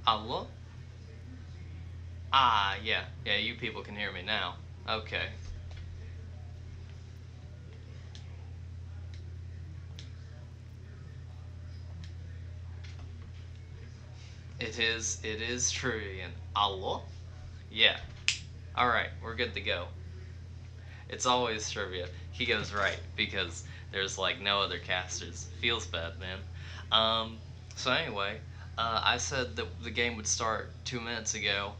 Hello? Ah, yeah. Yeah, you people can hear me now. Okay. It is true, Ian. Hello? Yeah. Alright, we're good to go. It's always trivia. He goes right, because there's like no other casters. Feels bad, man. So anyway, I said that the game would start 2 minutes ago,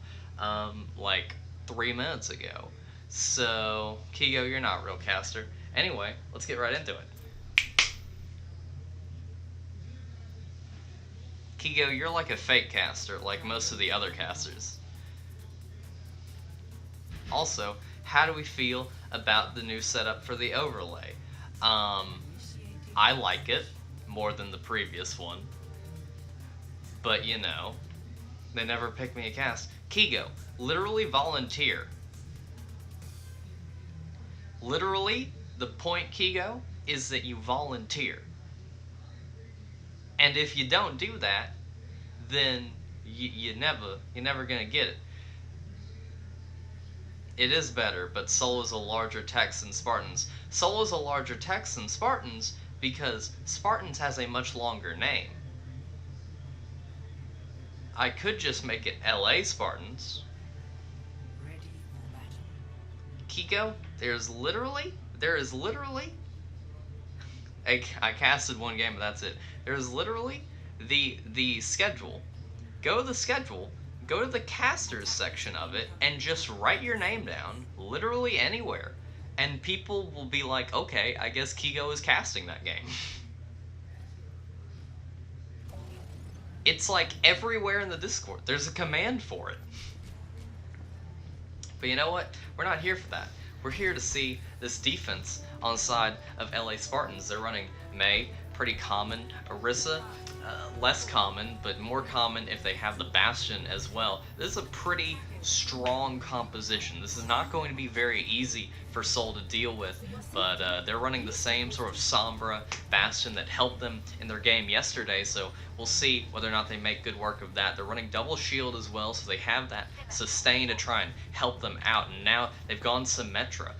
like 3 minutes ago. So, Kigo, you're not a real caster. Anyway, let's get right into it. Kigo, you're like a fake caster, like most of the other casters. Also, how do we feel about the new setup for the overlay? I like it more than the previous one. But you know, they never pick me a cast. Kigo, literally volunteer. Literally, the point, Kigo, is that you volunteer. And if you don't do that, then you're never gonna get it. It is better, but Seoul is a larger text than Spartans. Seoul is a larger text than Spartans because Spartans has a much longer name. I could just make it LA Spartans. Kiko, there is literally, I casted one game, but that's it. There is literally the schedule. Go to the schedule, go to the casters section of it, and just write your name down, literally anywhere. And people will be like, okay, I guess Kigo is casting that game. It's like everywhere in the Discord. There's a command for it. But you know what? We're not here for that. We're here to see this defense on the side of LA Spartans. They're running Mei, pretty common. Orisa, less common, but more common if they have the Bastion as well. This is a pretty strong composition. This is not going to be very easy for Seoul to deal with, but they're running the same sort of Sombra Bastion that helped them in their game yesterday, so we'll see whether or not they make good work of that. They're running double shield as well, so they have that sustain to try and help them out, and now they've gone Symmetra.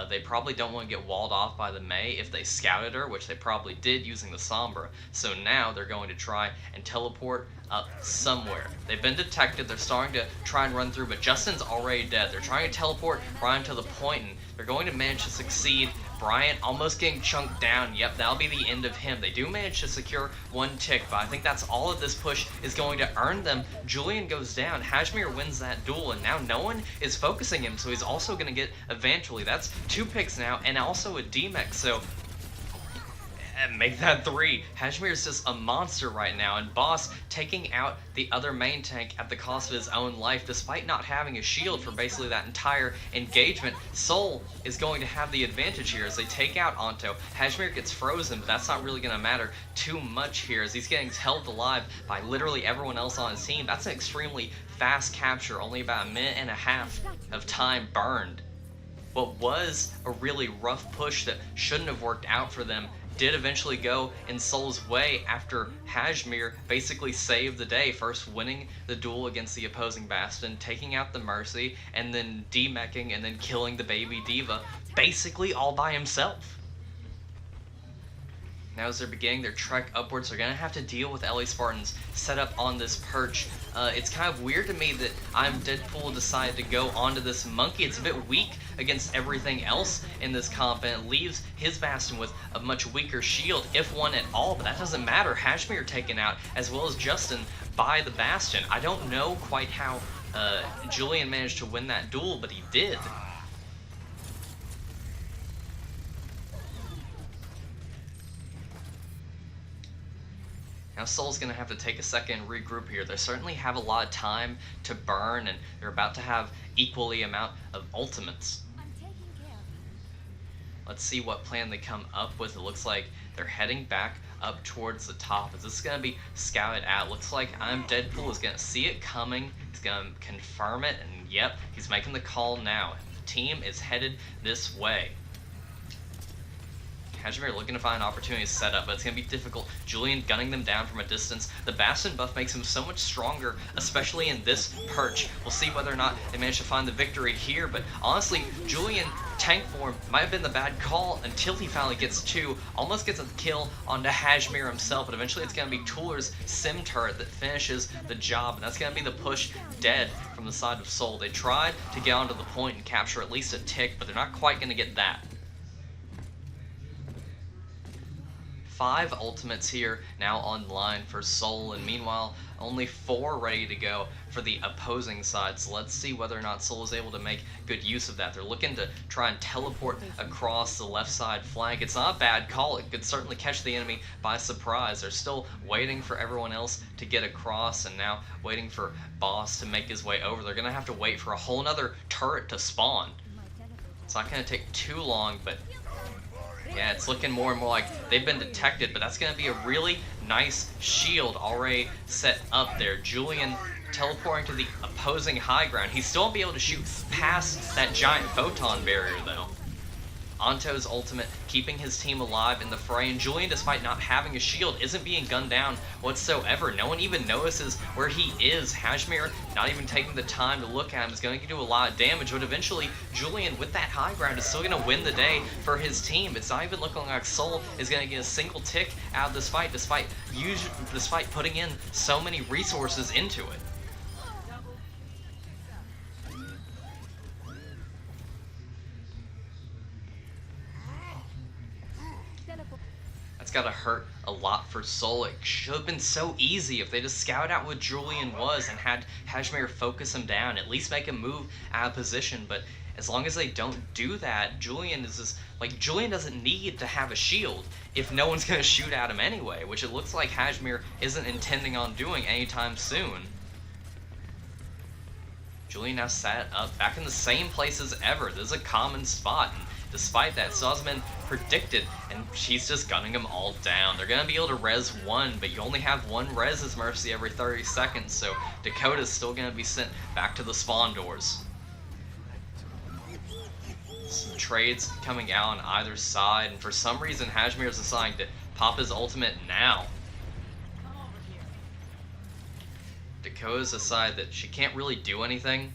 They probably don't want to get walled off by the Mei if they scouted her, which they probably did using the Sombra. So now they're going to try and teleport up somewhere. They've been detected. They're starting to try and run through, but Justin's already dead. They're trying to teleport Brian to the point, and they're going to manage to succeed. Brian almost getting chunked down. Yep, that'll be the end of him. They do manage to secure one tick, but I think that's all of this push is going to earn them. Julian goes down. Hajmir wins that duel, and now no one is focusing him, so he's also going to get eventually. That's 2 picks now, and also a D-Mech, so make that 3. Hajmir is just a monster right now, and Boss taking out the other main tank at the cost of his own life, despite not having a shield for basically that entire engagement. Seoul is going to have the advantage here as they take out Anto. Hajmir gets frozen, but that's not really going to matter too much here as he's getting held alive by literally everyone else on his team. That's an extremely fast capture, only about a minute and a half of time burned. What was a really rough push that shouldn't have worked out for them did eventually go in Seoul's way after Hajmir basically saved the day, first winning the duel against the opposing Bastion, taking out the Mercy, and then demeching and then killing the baby Diva, basically all by himself. Now as they're beginning their trek upwards, they're going to have to deal with LA Spartans set up on this perch. It's kind of weird to me that I'm Deadpool decided to go onto this monkey. It's a bit weak against everything else in this comp, and it leaves his Bastion with a much weaker shield, if one at all, but that doesn't matter. Hajmir taken out, as well as Justin, by the Bastion. I don't know quite how Julian managed to win that duel, but he did. Now Seoul's going to have to take a second and regroup here. They certainly have a lot of time to burn, and they're about to have equally amount of ultimates. Let's see what plan they come up with. It looks like they're heading back up towards the top. Is this going to be scouted out? Looks like I'm Deadpool is going to see it coming. He's going to confirm it, and yep, he's making the call now. The team is headed this way. Kashmir looking to find opportunities to set up, but it's going to be difficult. Julian gunning them down from a distance. The Bastion buff makes him so much stronger, especially in this perch. We'll see whether or not they manage to find the victory here, but honestly, Julian tank form might have been the bad call until he finally gets two. Almost gets a kill onto Kashmir himself, but eventually it's going to be Tooler's sim turret that finishes the job, and that's going to be the push dead from the side of Seoul. They tried to get onto the point and capture at least a tick, but they're not quite going to get that. 5 ultimates here now online for Seoul, and meanwhile only 4 ready to go for the opposing side. So let's see whether or not Seoul is able to make good use of that. They're looking to try and teleport across the left side flank. It's not a bad call. It could certainly catch the enemy by surprise. They're still waiting for everyone else to get across, and now waiting for Boss to make his way over. They're gonna have to wait for a whole nother turret to spawn. It's not gonna take too long, but yeah, it's looking more and more like they've been detected, but that's going to be a really nice shield already set up there. Julian teleporting to the opposing high ground. He still won't be able to shoot past that giant photon barrier, though. Anto's ultimate keeping his team alive in the fray, and Julian, despite not having a shield, isn't being gunned down whatsoever. No one even notices where he is. Kashmir, not even taking the time to look at him, is going to do a lot of damage, but eventually Julian, with that high ground, is still going to win the day for his team. It's not even looking like Seoul is going to get a single tick out of this fight, despite putting in so many resources into it. That's gotta hurt a lot for Seoul. It should have been so easy if they just scouted out what Julian was and had Kashmir focus him down, at least make him move out of position. But as long as they don't do that, Julian is just, like, Julian doesn't need to have a shield if no one's gonna shoot at him anyway, which it looks like Kashmir isn't intending on doing anytime soon. Julian now set up back in the same place as ever. This is a common spot, and despite that, Sosman predicted, and she's just gunning them all down. They're going to be able to res one, but you only have one res as mercy every 30 seconds, so Dakota's still going to be sent back to the spawn doors. Some trades coming out on either side, and for some reason, Kashmir's deciding to pop his ultimate now. Dakota's decided that she can't really do anything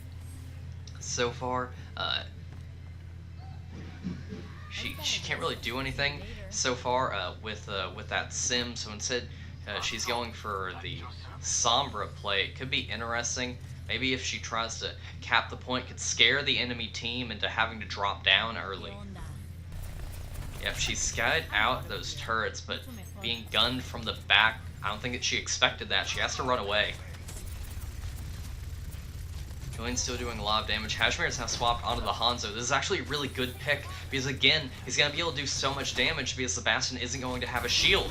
so far. She can't really do anything so far with that sim, so instead she's going for the Sombra play. It could be interesting. Maybe if she tries to cap the point, could scare the enemy team into having to drop down early. Yeah, if she scouted out those turrets, but being gunned from the back, I don't think that she expected that. She has to run away. Julian's still doing a lot of damage. Kashmir is now swapped onto the Hanzo. This is actually a really good pick, because again, he's going to be able to do so much damage because the Bastion isn't going to have a shield.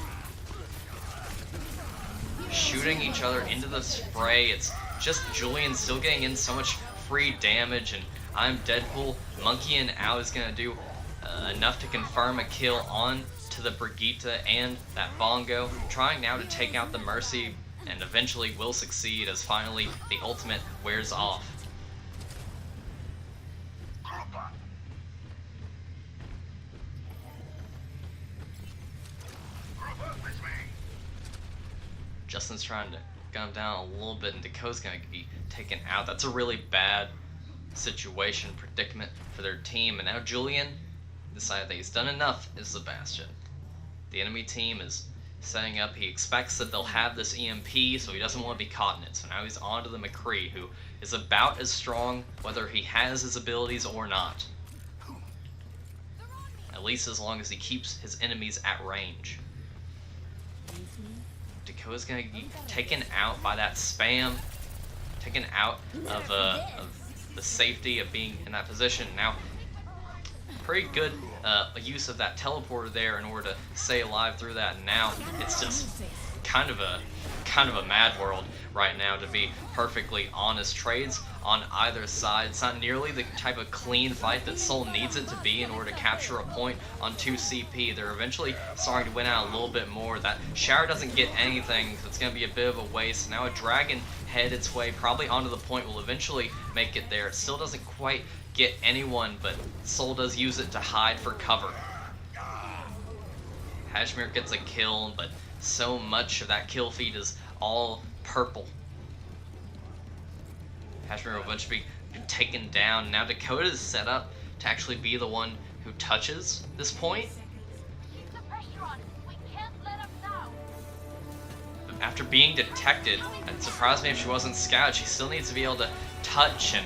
Shooting each other into the spray, it's just Julian still getting in so much free damage, and I'm Deadpool monkeying out is going to do enough to confirm a kill on to the Brigitte and that Bongo. Trying now to take out the Mercy, and eventually will succeed as finally the ultimate wears off. Justin's trying to gun him down a little bit, and Dakota's going to be taken out. That's a really bad situation, predicament for their team, and now Julian decided that he's done enough as the Bastion. The enemy team is setting up. He expects that they'll have this EMP, so he doesn't want to be caught in it. So now he's on to the McCree, who is about as strong whether he has his abilities or not. At least as long as he keeps his enemies at range. Dakota's going to be taken out by that spam, taken out of the safety of being in that position. Now, pretty good use of that teleporter there in order to stay alive through that. And now it's just kind of a mad world right now, to be perfectly honest. Trades on either side. It's not nearly the type of clean fight that Seoul needs it to be in order to capture a point on 2 CP. They're eventually starting to win out a little bit more. That Shower doesn't get anything, so it's going to be a bit of a waste. Now a Dragon head its way probably onto the point, will eventually make it there. It still doesn't quite get anyone, but Seoul does use it to hide for cover. Hashmir gets a kill, but so much of that kill feed is all purple. Hashmir will eventually be taken down. Now Dakota is set up to actually be the one who touches this point. But after being detected, it surprised me if she wasn't scouted. She still needs to be able to touch and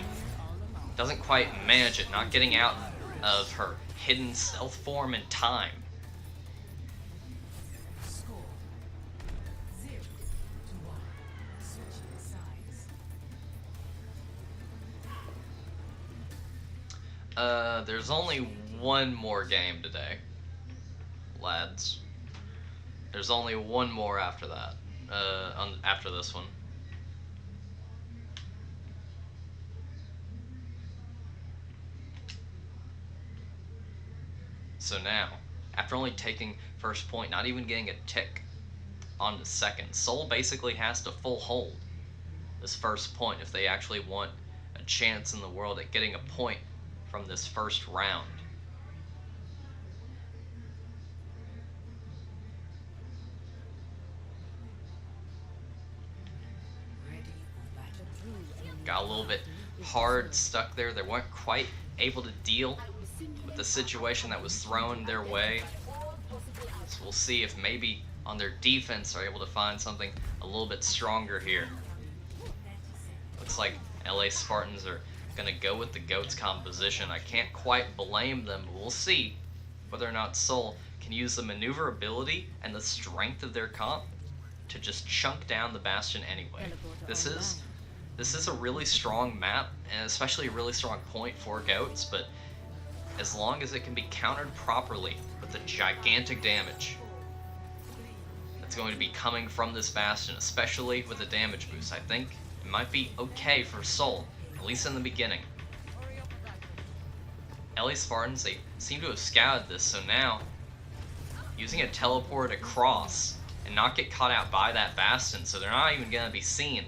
doesn't quite manage it, not getting out of her hidden stealth form in time. There's only one more game today, lads. There's only one more after that, after this one. So now, after only taking first point, not even getting a tick on the second, Seoul basically has to full hold this first point if they actually want a chance in the world at getting a point from this first round. Got a little bit hard stuck there. They weren't quite able to deal with the situation that was thrown their way. So we'll see if maybe on their defense are able to find something a little bit stronger here. Looks like LA Spartans are gonna go with the GOAT's composition. I can't quite blame them, but we'll see whether or not Seoul can use the maneuverability and the strength of their comp to just chunk down the Bastion anyway. This is a really strong map, and especially a really strong point for GOATs, but as long as it can be countered properly with the gigantic damage that's going to be coming from this Bastion, especially with the damage boost, I think it might be okay for Seoul, at least in the beginning. LA Spartans, they seem to have scouted this, so now using a teleport across and not get caught out by that Bastion, so they're not even going to be seen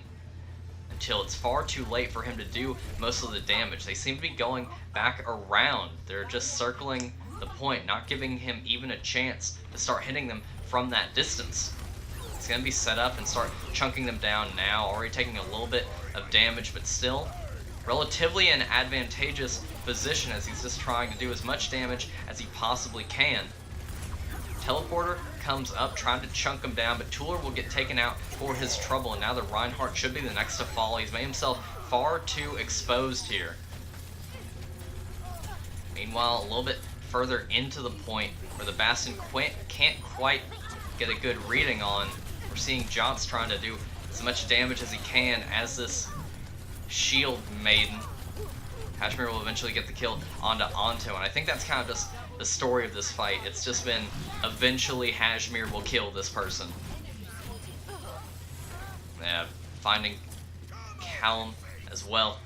until it's far too late for him to do most of the damage. They seem to be going back around. They're just circling the point, not giving him even a chance to start hitting them from that distance. It's going to be set up and start chunking them down now, already taking a little bit of damage, but still relatively an advantageous position as he's just trying to do as much damage as he possibly can. Teleporter comes up trying to chunk him down, but Tuller will get taken out for his trouble, and now the Reinhardt should be the next to fall. He's made himself far too exposed here. Meanwhile, a little bit further into the point where the Bastion can't quite get a good reading on, we're seeing Jots trying to do as much damage as he can as this shield maiden. Hashmir will eventually get the kill onto Anto, and I think that's kind of just the story of this fight. It's just been eventually Hashmir will kill this person. Yeah, finding Callum as well.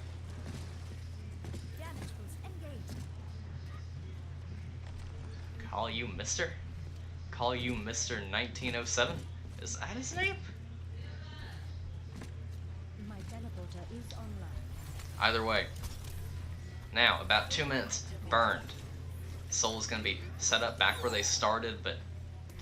Call you Mr.? Call you Mr. 1907? Is that his name? My teleporter is online. Either way. Now, about 2 minutes burned. Seoul is going to be set up back where they started, but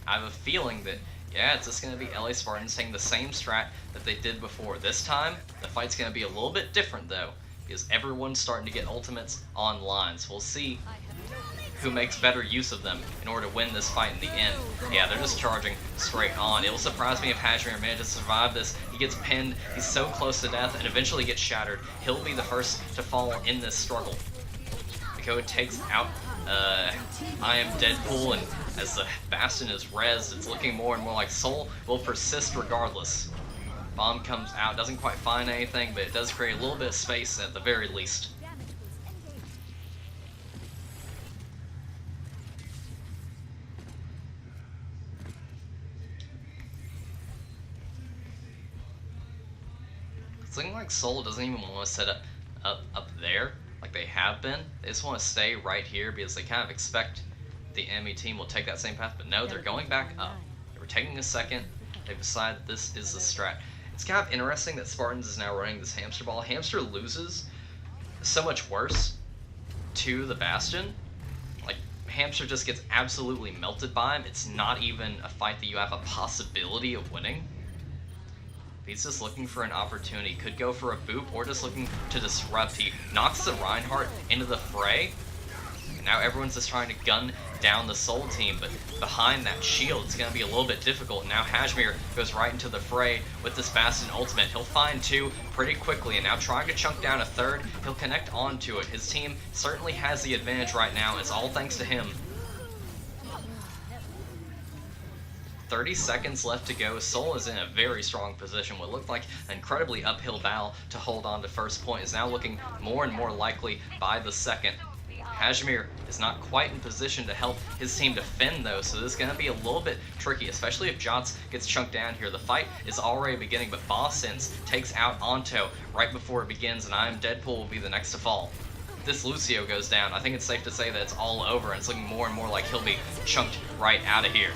I have a feeling that, yeah, it's just going to be LA Spartans taking the same strat that they did before. This time, the fight's going to be a little bit different, though, because everyone's starting to get ultimates online. So we'll see who makes better use of them in order to win this fight in the end. Yeah, they're just charging straight on. It will surprise me if Hashmir manages to survive this. He gets pinned, he's so close to death, and eventually gets shattered. He'll be the first to fall in this struggle. Dakota takes out I am Deadpool, and as the Bastion is rezzed, it's looking more and more like Seoul will persist regardless. Bomb comes out, doesn't quite find anything, but it does create a little bit of space at the very least. It's looking like Seoul doesn't even want to set up there like they have been. They just want to stay right here because they kind of expect the enemy team will take that same path, but no, they're going back up. They were taking a second. They've decided this is the strat. It's kind of interesting that Spartans is now running this hamster ball. Hamster loses so much worse to the Bastion. Like, Hampshire just gets absolutely melted by him. It's not even a fight that you have a possibility of winning. He's just looking for an opportunity. Could go for a boop or just looking to disrupt. He knocks the Reinhardt into the fray. And now everyone's just trying to gun down the Seoul team, but behind that shield, it's going to be a little bit difficult. Now Hajmir goes right into the fray with this Bastion ultimate. He'll find two pretty quickly, and now trying to chunk down a third. He'll connect onto it. His team certainly has the advantage right now. It's all thanks to him. 30 seconds left to go. Seoul is in a very strong position. What looked like an incredibly uphill battle to hold on to first point is now looking more and more likely by the second. Hajmir is not quite in position to help his team defend, though, so this is going to be a little bit tricky, especially if Jots gets chunked down here. The fight is already beginning, but Bossense takes out Anto right before it begins, and I Am Deadpool will be the next to fall. If this Lucio goes down, I think it's safe to say that it's all over, and it's looking more and more like he'll be chunked right out of here.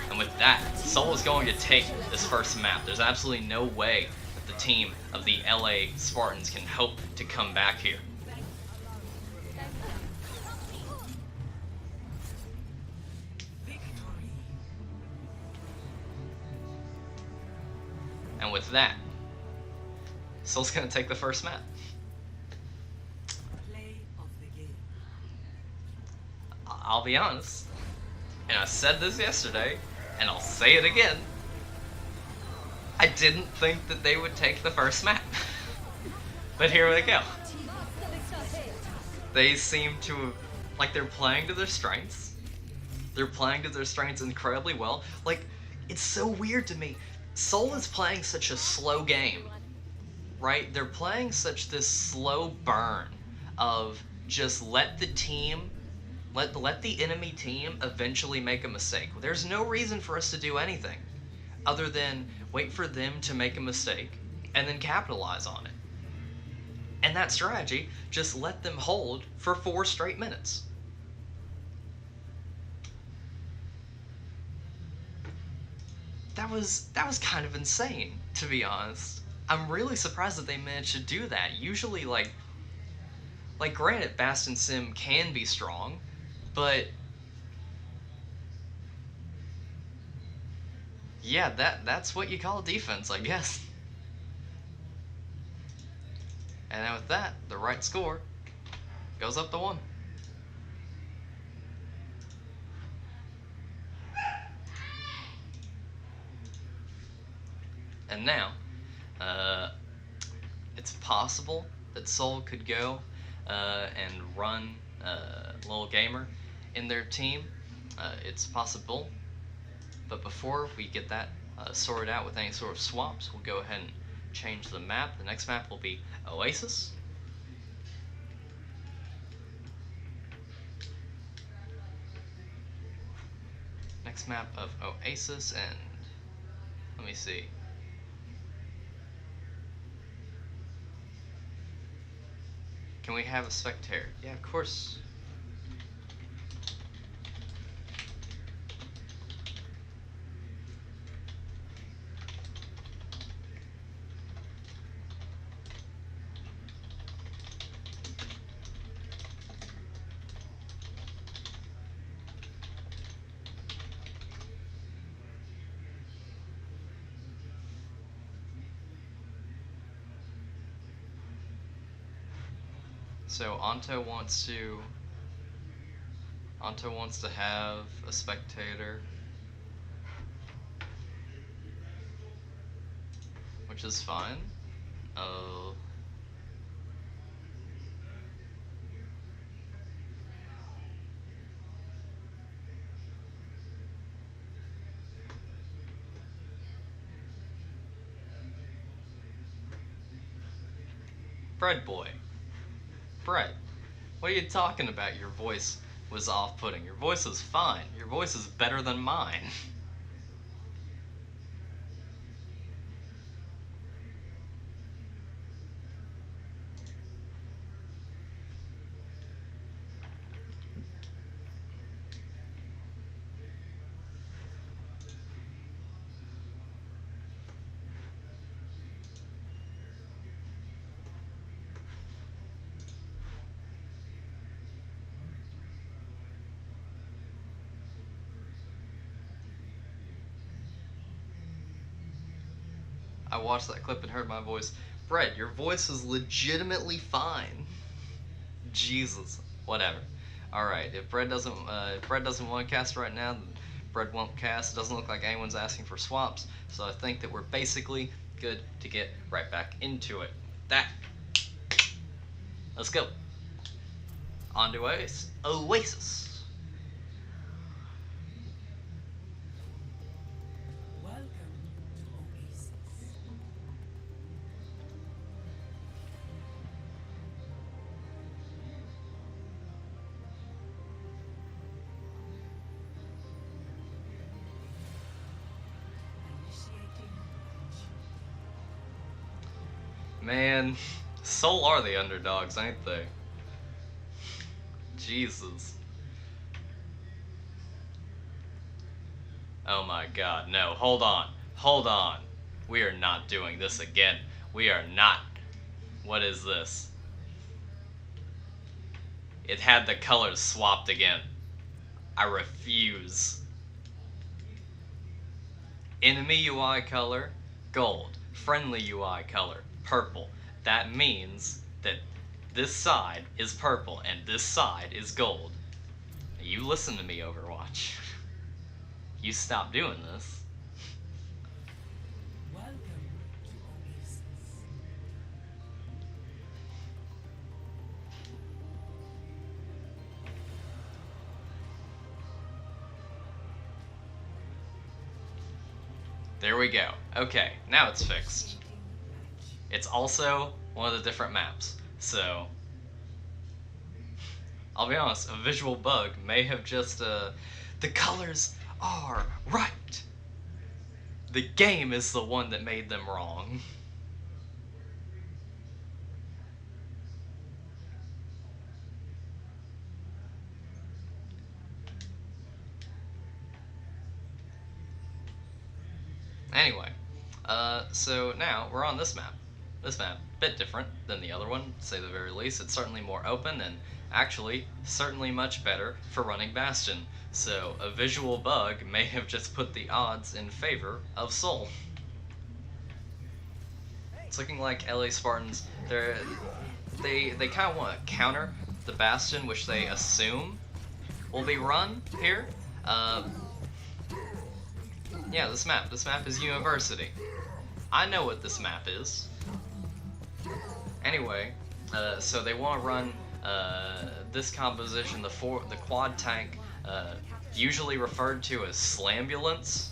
And with that, Seoul is going to take this first map. There's absolutely no way that the team of the LA Spartans can hope to come back here. And with that, Seoul's going to take the first map. I'll be honest, and I said this yesterday, and I'll say it again, I didn't think that they would take the first map. But here we go. They seem to, like, they're playing to their strengths. They're playing to their strengths incredibly well. Like, it's so weird to me. Seoul is playing such a slow game, right? They're playing such this slow burn of just let the team, let the enemy team eventually make a mistake. There's no reason for us to do anything other than wait for them to make a mistake and then capitalize on it. And that strategy, just let them hold for 4 straight minutes. That was kind of insane, to be honest. I'm really surprised that they managed to do that. Usually, like granted, Bastion Sim can be strong, but yeah, that's what you call defense, I guess. And then with that, the right score goes up to 1. And now, it's possible that Seoul could go and run Lil Gamer in their team. It's possible. But before we get that sorted out with any sort of swaps, we'll go ahead and change the map. The next map will be Oasis. Next map of Oasis, and let me see. Can we have a spectator? Yeah, of course. So Anto wants to have a spectator, which is fine. Bread boy. Brett, what are you talking about? Your voice was off-putting. Your voice is fine. Your voice is better than mine. I watched that clip and heard my voice. Brett, your voice is legitimately fine. Jesus, whatever. All right, if Brett doesn't want to cast right now, then Brett won't cast. It doesn't look like anyone's asking for swaps, so I think that we're basically good to get right back into it. Let's go. On to Oasis. Welcome to Oasis. Initiating launch. Man, Seoul are the underdogs, ain't they? Jesus. Oh my god, no, hold on. Hold on. We are not doing this again. We are not. What is this? It had the colors swapped again. I refuse. Enemy UI color, gold. Friendly UI color, purple. That means that this side is purple and this side is gold. You listen to me, Overwatch. You stop doing this. Welcome to Oasis. There we go. Okay, now it's fixed. Initiating launch. It's also one of the different maps, so I'll be honest, a visual bug may have just, the colors are right. The game is the one that made them wrong. Anyway, so now we're on this map. This map, a bit different than the other one, to say the very least. It's certainly more open and actually certainly much better for running Bastion. So a visual bug may have just put the odds in favor of Seoul. It's looking like LA Spartans, they kind of want to counter the Bastion, which they assume will be run here. Yeah, this map is University. I know what this map is. Anyway, so they want to run this composition, the quad tank, usually referred to as Slambulance.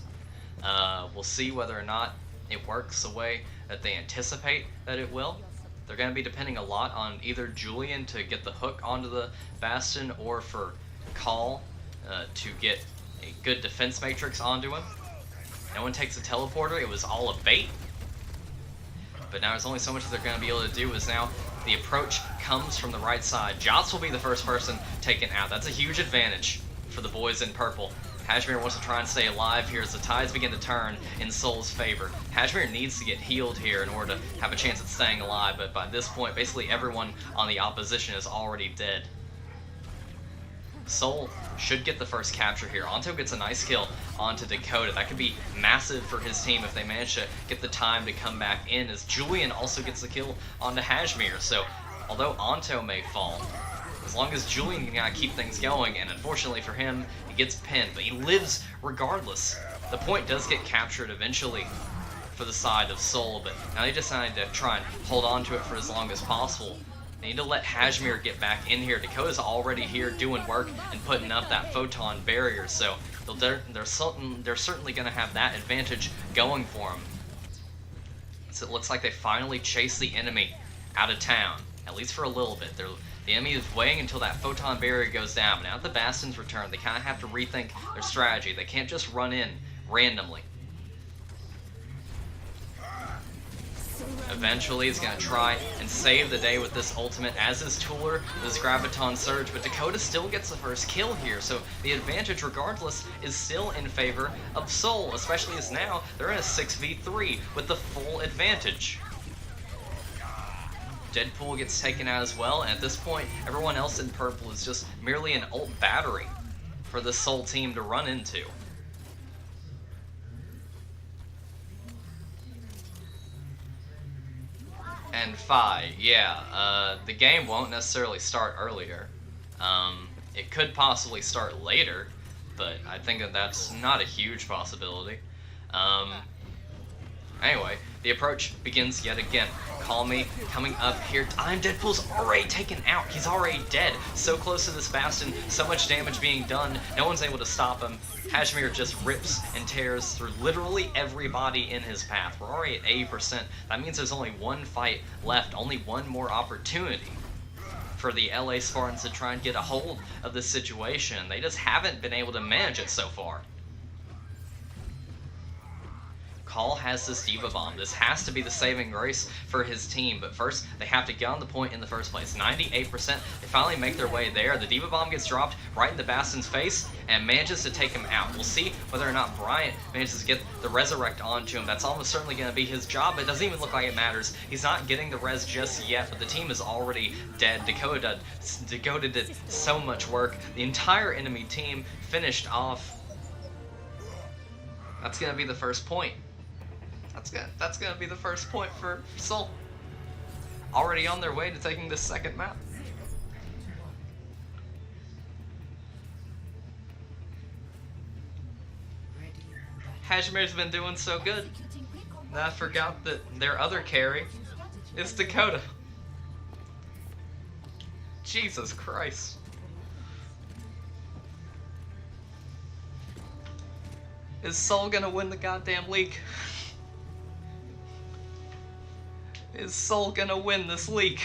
We'll see whether or not it works the way that they anticipate that it will. They're going to be depending a lot on either Julian to get the hook onto the Bastion or for Call to get a good defense matrix onto him. No one takes a teleporter, it was all a bait. But now there's only so much that they're going to be able to do is now the approach comes from the right side. Jots will be the first person taken out. That's a huge advantage for the boys in purple. Hajmir wants to try and stay alive here as the tides begin to turn in Seoul's favor. Hajmir needs to get healed here in order to have a chance at staying alive, but by this point, basically everyone on the opposition is already dead. Seoul should get the first capture here. Anto gets a nice kill onto Dakota. That could be massive for his team if they manage to get the time to come back in, as Julian also gets the kill onto Hajmir. So, although Anto may fall, as long as Julian can keep things going, and unfortunately for him, he gets pinned, but he lives regardless. The point does get captured eventually for the side of Seoul, but now they decided to try and hold on to it for as long as possible. They need to let Hajmir get back in here. Dakota's already here doing work and putting up that photon barrier, so they're certainly going to have that advantage going for them. So it looks like they finally chase the enemy out of town, at least for a little bit. The enemy is waiting until that photon barrier goes down, but now that the Bastion's return, they kind of have to rethink their strategy. They can't just run in randomly. Eventually, he's going to try and save the day with this ultimate, as is Tooler, this Graviton Surge, but Dakota still gets the first kill here, so the advantage, regardless, is still in favor of Seoul, especially as now they're in a 6v3 with the full advantage. Deadpool gets taken out as well, and at this point, everyone else in purple is just merely an ult battery for the Seoul team to run into. and Phi, yeah, the game won't necessarily start earlier. It could possibly start later, but I think that that's not a huge possibility. Anyway, the approach begins yet again. Call me coming up here. I'm Deadpool's already taken out. He's already dead. So close to this bastion, so much damage being done. No one's able to stop him. Hajmir just rips and tears through literally everybody in his path. We're already at 80%. That means there's only one fight left, only one more opportunity for the LA Spartans to try and get a hold of this situation. They just haven't been able to manage it so far. Call has this Diva Bomb. This has to be the saving grace for his team, but first they have to get on the point in the first place. 98%, they finally make their way there. The Diva Bomb gets dropped right in the Bastion's face and manages to take him out. We'll see whether or not Bryant manages to get the Resurrect onto him. That's almost certainly going to be his job, but it doesn't even look like it matters. He's not getting the res just yet, but the team is already dead. Dakota did so much work. The entire enemy team finished off. That's going to be the first point. That's gonna be the first point for Seoul. Already on their way to taking this second map. Hajmir's been doing so good that I forgot that their other carry is Dakota. Jesus Christ. Is Seoul gonna win the goddamn league? Is Seoul gonna win this league?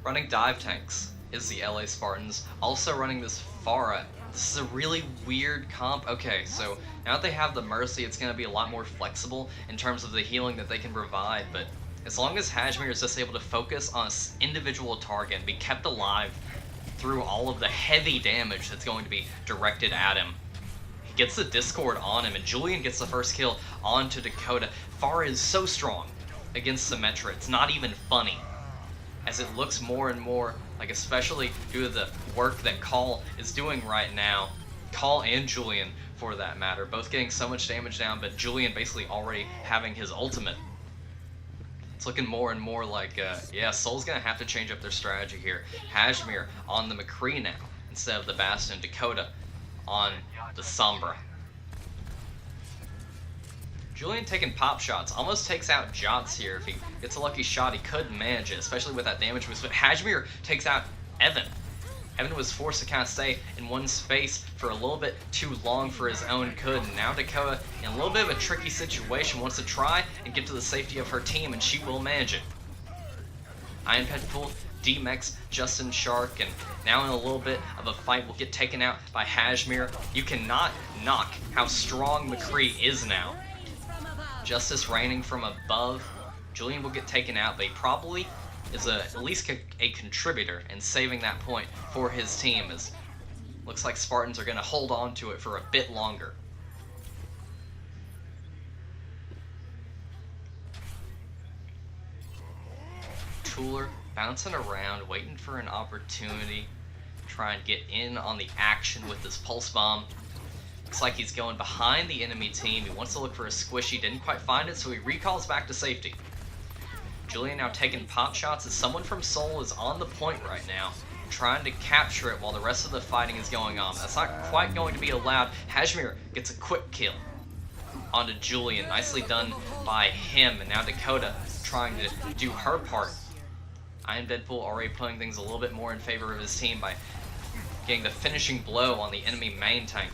Running dive tanks is the LA Spartans. Also running this Pharah. This is a really weird comp. Okay, so now that they have the Mercy, it's gonna be a lot more flexible in terms of the healing that they can provide, but as long as Hajmir is just able to focus on an individual target and be kept alive through all of the heavy damage that's going to be directed at him, gets the Discord on him, and Julian gets the first kill onto Dakota. Pharah is so strong against Symmetra, it's not even funny. As it looks more and more like, especially due to the work that Call is doing right now, Call and Julian for that matter, both getting so much damage down, but Julian basically already having his ultimate. It's looking more and more like, yeah, Seoul's gonna have to change up their strategy here. Hajmir on the McCree now, instead of the Bastion. Dakota on the Sombra. Julian taking pop shots, almost takes out Jots here. If he gets a lucky shot, he could manage it, especially with that damage boost. But Hajmir takes out Evan. Evan was forced to kind of stay in one space for a little bit too long for his own good. And now Dakota, in a little bit of a tricky situation, wants to try and get to the safety of her team, and she will manage it. Iron Petpool, D-Mex, Justin Shark, and now in a little bit of a fight will get taken out by Hajmir. You cannot knock how strong McCree is now. Justice raining from above. Julian will get taken out, but he probably is at least a contributor in saving that point for his team, as looks like Spartans are going to hold on to it for a bit longer. Tooler bouncing around, waiting for an opportunity, try and get in on the action with this pulse bomb. Looks like he's going behind the enemy team. He wants to look for a squishy, didn't quite find it, so he recalls back to safety. Julian now taking pop shots as someone from Seoul is on the point right now, trying to capture it while the rest of the fighting is going on. That's not quite going to be allowed. Hajmir gets a quick kill onto Julian. Nicely done by him, and now Dakota trying to do her part. I Am Deadpool already putting things a little bit more in favor of his team by getting the finishing blow on the enemy main tank.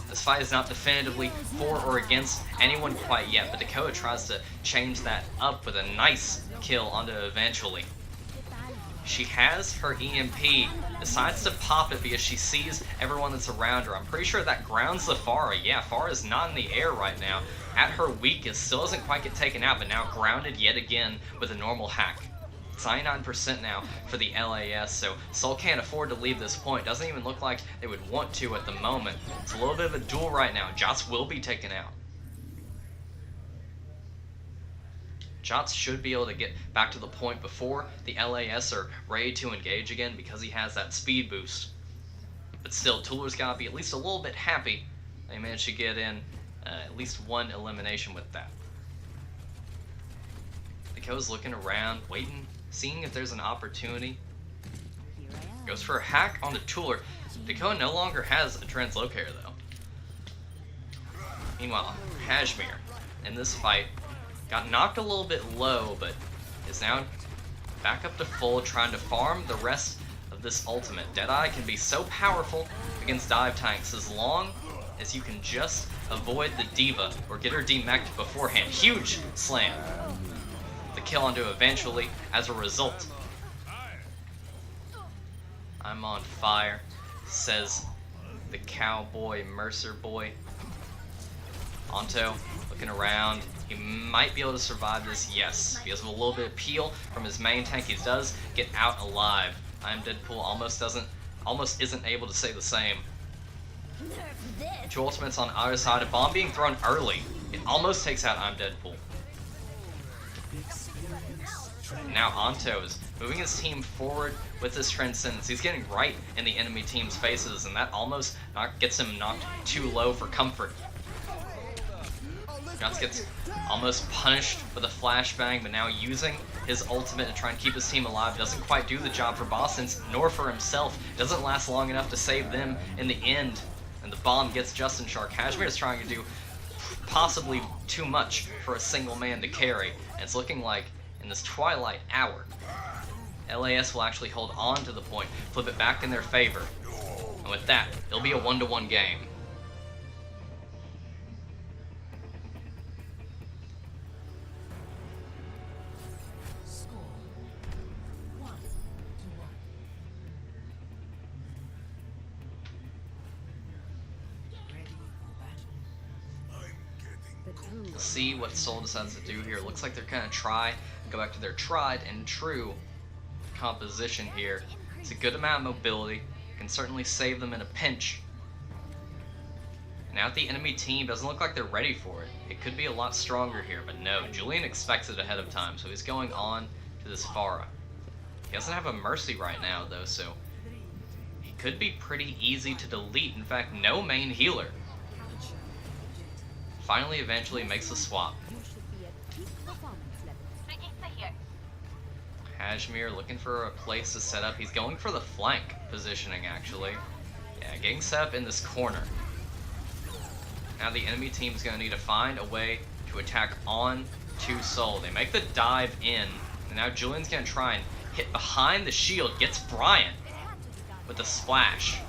This fight is not definitively for or against anyone quite yet, but Dakota tries to change that up with a nice kill onto Eventually. She has her EMP, decides to pop it because she sees everyone that's around her. I'm pretty sure that grounds the Pharah. Yeah, Pharah is not in the air right now. At her weakest, still doesn't quite get taken out, but now grounded yet again with a normal hack. It's 99% now for the LAS, so Seoul can't afford to leave this point. Doesn't even look like they would want to at the moment. It's a little bit of a duel right now. Jots will be taken out. Jots should be able to get back to the point before the LAS are ready to engage again because he has that speed boost. But still, Tooler's got to be at least a little bit happy they managed to get in at least one elimination with that. Nico's looking around, waiting, seeing if there's an opportunity. Here I am. Goes for a hack on the Tooler. Dakota no longer has a translocator though. Meanwhile, Kashmir in this fight got knocked a little bit low, but is now back up to full, trying to farm the rest of this ultimate. Deadeye can be so powerful against dive tanks as long as you can just avoid the diva or get her demeched beforehand. Huge slam. The kill onto eventually as a result. I'm on fire, says the cowboy Mercer boy. Anto looking around. He might be able to survive this. Yes, he has a little bit of peel from his main tank. He does get out alive. I'm Deadpool almost isn't able to say the same. Two ultimates on either side. A bomb being thrown early. It almost takes out I'm Deadpool. Now Anto is moving his team forward with this Transcendence. He's getting right in the enemy team's faces, and that almost gets him knocked too low for comfort. Guts gets almost punished with a flashbang, but now using his ultimate to try and keep his team alive. Doesn't quite do the job for Boston's, nor for himself. Doesn't last long enough to save them in the end. And the bomb gets Justin Shark. Kashmir is trying to do possibly too much for a single man to carry. And it's looking like in this twilight hour, LAS will actually hold on to the point, flip it back in their favor. And with that, it'll be a 1-1 game. Score 1-1. Ready for battle. The true Let's see what Seoul decides to do here. Looks like they're kind of try and go back to their tried and true composition here. It's a good amount of mobility. Can certainly save them in a pinch. Now the enemy team doesn't look like they're ready for it. It could be a lot stronger here, but no. Julian expects it ahead of time, so he's going on to this Pharah. He doesn't have a Mercy right now, though, so he could be pretty easy to delete. In fact, no main healer. Finally, eventually makes the swap. you should be at peak performance level. Kashmir looking for a place to set up. He's going for the flank positioning, actually. Yeah, getting set up in this corner. Now the enemy team is going to need to find a way to attack on to Seoul. They make the dive in, and now Julian's going to try and hit behind the shield. Gets Bryant with a splash.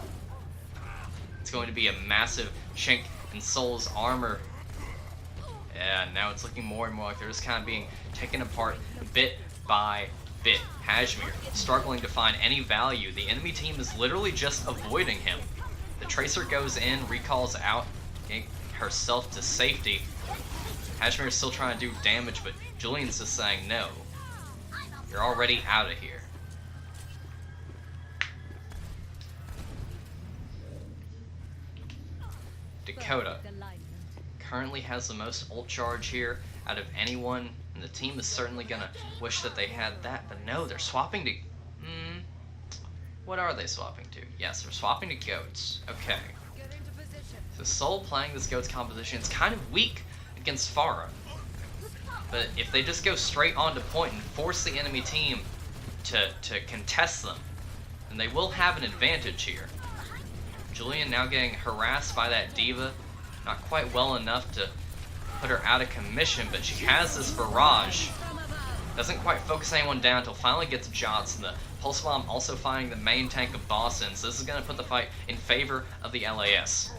It's going to be a massive chink in Seoul's armor. Yeah, now it's looking more and more like they're just kind of being taken apart bit by bit. Kashmir struggling to find any value. The enemy team is literally just avoiding him. The Tracer goes in, recalls out, getting herself to safety. Kashmir is still trying to do damage, but Julian's just saying, no, you're already out of here. Dakota currently has the most ult charge here out of anyone, and the team is certainly gonna wish that they had that, but no, they're swapping to... what are they swapping to? Yes, they're swapping to goats. Okay. So Seoul playing this goats composition is kind of weak against Pharah, but if they just go straight on to point and force the enemy team to contest them, then they will have an advantage here. Julian now getting harassed by that diva. Not quite well enough to put her out of commission, but she has this barrage. Doesn't quite focus anyone down until finally gets Johnson. The Pulse Bomb also finding the main tank of Boston, so this is going to put the fight in favor of the LAS.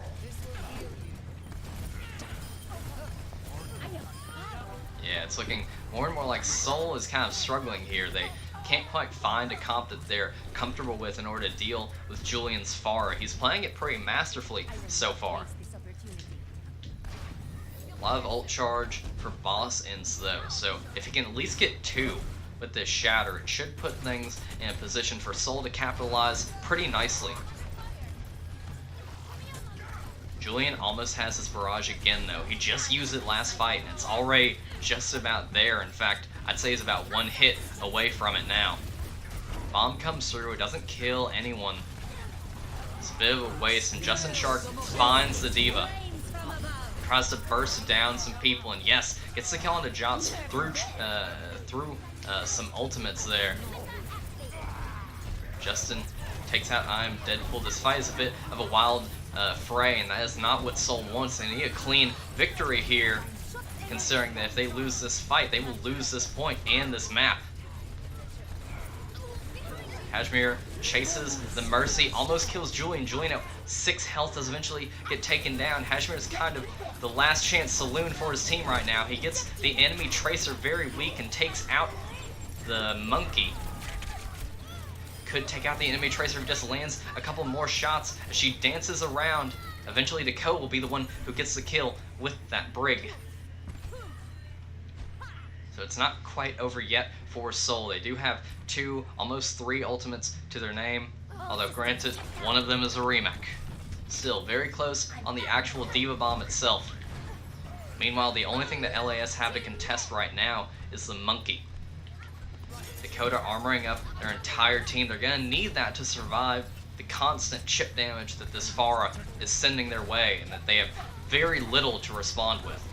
Yeah, it's looking more and more like Seoul is kind of struggling here. They can't quite find a comp that they're comfortable with in order to deal with Julian's Pharah. He's playing it pretty masterfully so far. A lot of ult charge for boss ins though, so if he can at least get 2 with this shatter, it should put things in a position for Seoul to capitalize pretty nicely. Julian almost has his barrage again though. He just used it last fight and it's already just about there. In fact, I'd say he's about 1 hit away from it now. Bomb comes through, it doesn't kill anyone. It's a bit of a waste, and Justin Shark finds the diva. tries to burst down some people, and yes, gets the kill onto Jots through some ultimates there. Justin takes out I Am Deadpool. This fight is a bit of a wild fray, and that is not what Seoul wants. They need a clean victory here, considering that if they lose this fight, they will lose this point and this map. Kashmir chases the Mercy, almost kills Julian. Julian at 6 health does eventually get taken down. Kashmir is kind of the last chance saloon for his team right now. He gets the enemy Tracer very weak and takes out the Monkey. Could take out the enemy Tracer if he just lands a couple more shots as she dances around. Eventually Dakota will be the one who gets the kill with that Brig. So it's not quite over yet for Seoul. They do have 2, almost 3 ultimates to their name, although granted, one of them is a remake. Still, very close on the actual Diva Bomb itself. Meanwhile, the only thing that LAS have to contest right now is the Monkey. Dakota armoring up their entire team. They're going to need that to survive the constant chip damage that this Pharah is sending their way, and that they have very little to respond with.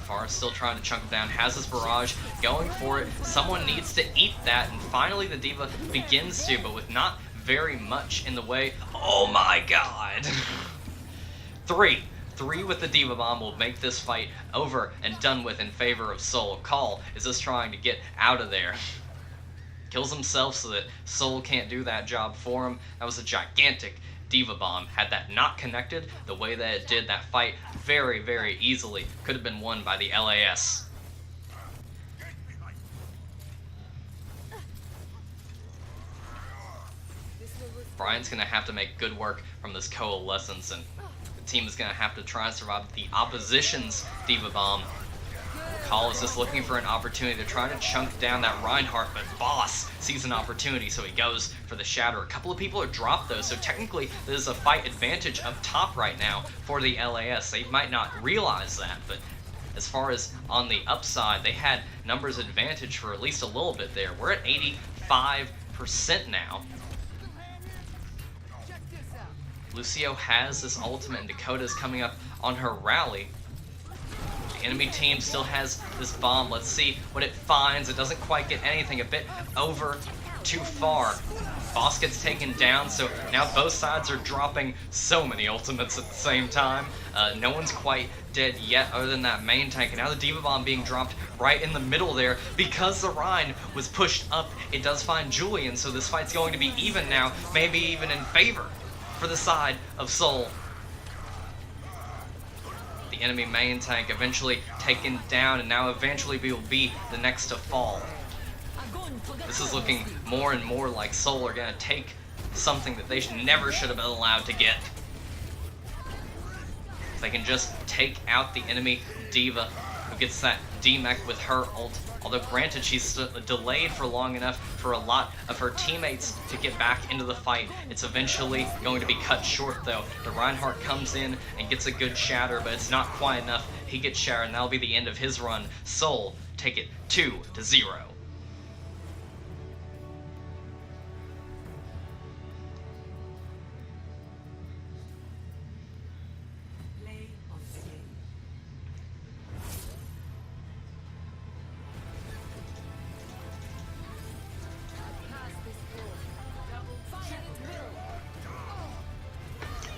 Pharah still trying to chunk him down, has this barrage going for it. Someone needs to eat that, and finally the Diva begins to, but with not very much in the way. Oh my god! 3 with the Diva Bomb will make this fight over and done with in favor of Seoul. Call is just trying to get out of there. Kills himself so that Seoul can't do that job for him. That was a gigantic Diva Bomb. Had that not connected the way that it did, that fight very, very easily could have been won by the LAS. Brian's going to have to make good work from this coalescence, and the team is going to have to try and survive the opposition's Diva Bomb. Call is just looking for an opportunity. They're trying to chunk down that Reinhardt, but Boss sees an opportunity, so he goes for the Shatter. A couple of people are dropped, though, so technically there's a fight advantage up top right now for the LAS. They might not realize that, but as far as on the upside, they had numbers advantage for at least a little bit there. We're at 85% now. Lucio has this ultimate, and Dakota's coming up on her rally. The enemy team still has this bomb. Let's see what it finds. It doesn't quite get anything. A bit over too far. Boss gets taken down, so now both sides are dropping so many ultimates at the same time. No one's quite dead yet other than that main tank, and now the Diva Bomb being dropped right in the middle there. Because the Rhine was pushed up, it does find Julian, so this fight's going to be even now, maybe even in favor for the side of Seoul. The enemy main tank eventually taken down, and now eventually will be the next to fall. This is looking more and more like Seoul are going to take something that they never should have been allowed to get. If they can just take out the enemy Diva, who gets that D-Mech with her ult. Although granted, she's delayed for long enough for a lot of her teammates to get back into the fight. It's eventually going to be cut short, though. The Reinhardt comes in and gets a good shatter, but it's not quite enough. He gets shattered, and that'll be the end of his run. Seoul take it 2-0.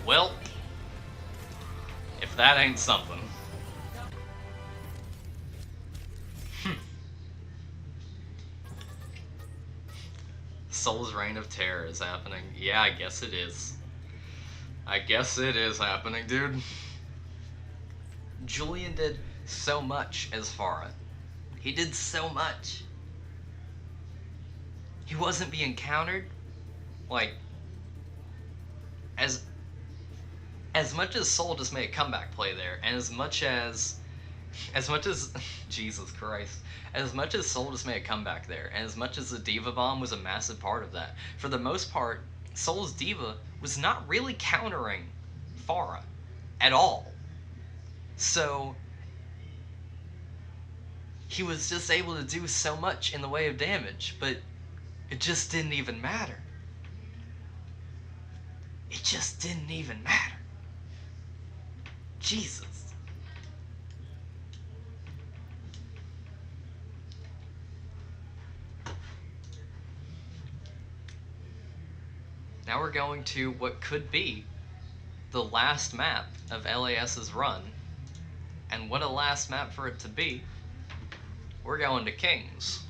Well, if that ain't something. Seoul's Reign of Terror is happening. Yeah, I guess it is. I guess it is happening, dude. Julian did so much as Pharah. He did so much. He wasn't being countered. Like, as much as Seoul just made a comeback play there, and as much as Jesus Christ, as much as Seoul just made a comeback there, and as much as the Diva Bomb was a massive part of that, for the most part, Seoul's Diva was not really countering Pharah at all. So he was just able to do so much in the way of damage, but it just didn't even matter. It just didn't even matter. Jesus. Now we're going to what could be the last map of LAS's run. And what a last map for it to be. We're going to Kings.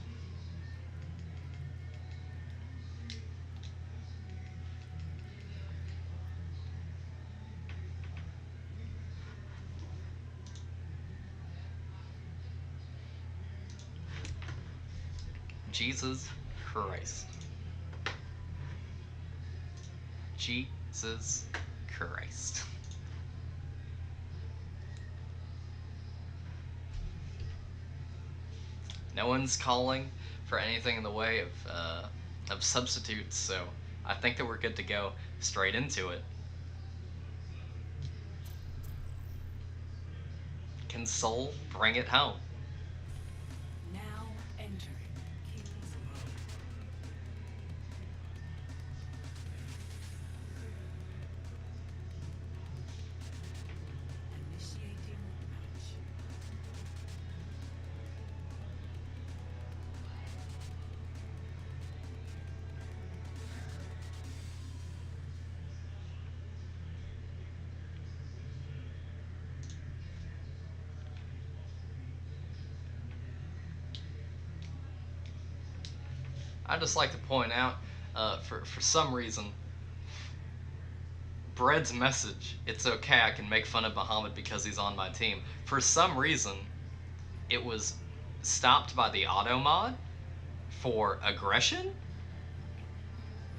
Jesus Christ. Jesus Christ. No one's calling for anything in the way of substitutes, so I think that we're good to go straight into it. Can Seoul bring it home? Now entering King's Row. Initiating match. I'd just like to point out, for some reason, Bread's message, it's okay, I can make fun of Muhammad because he's on my team. For some reason, it was stopped by the auto mod for aggression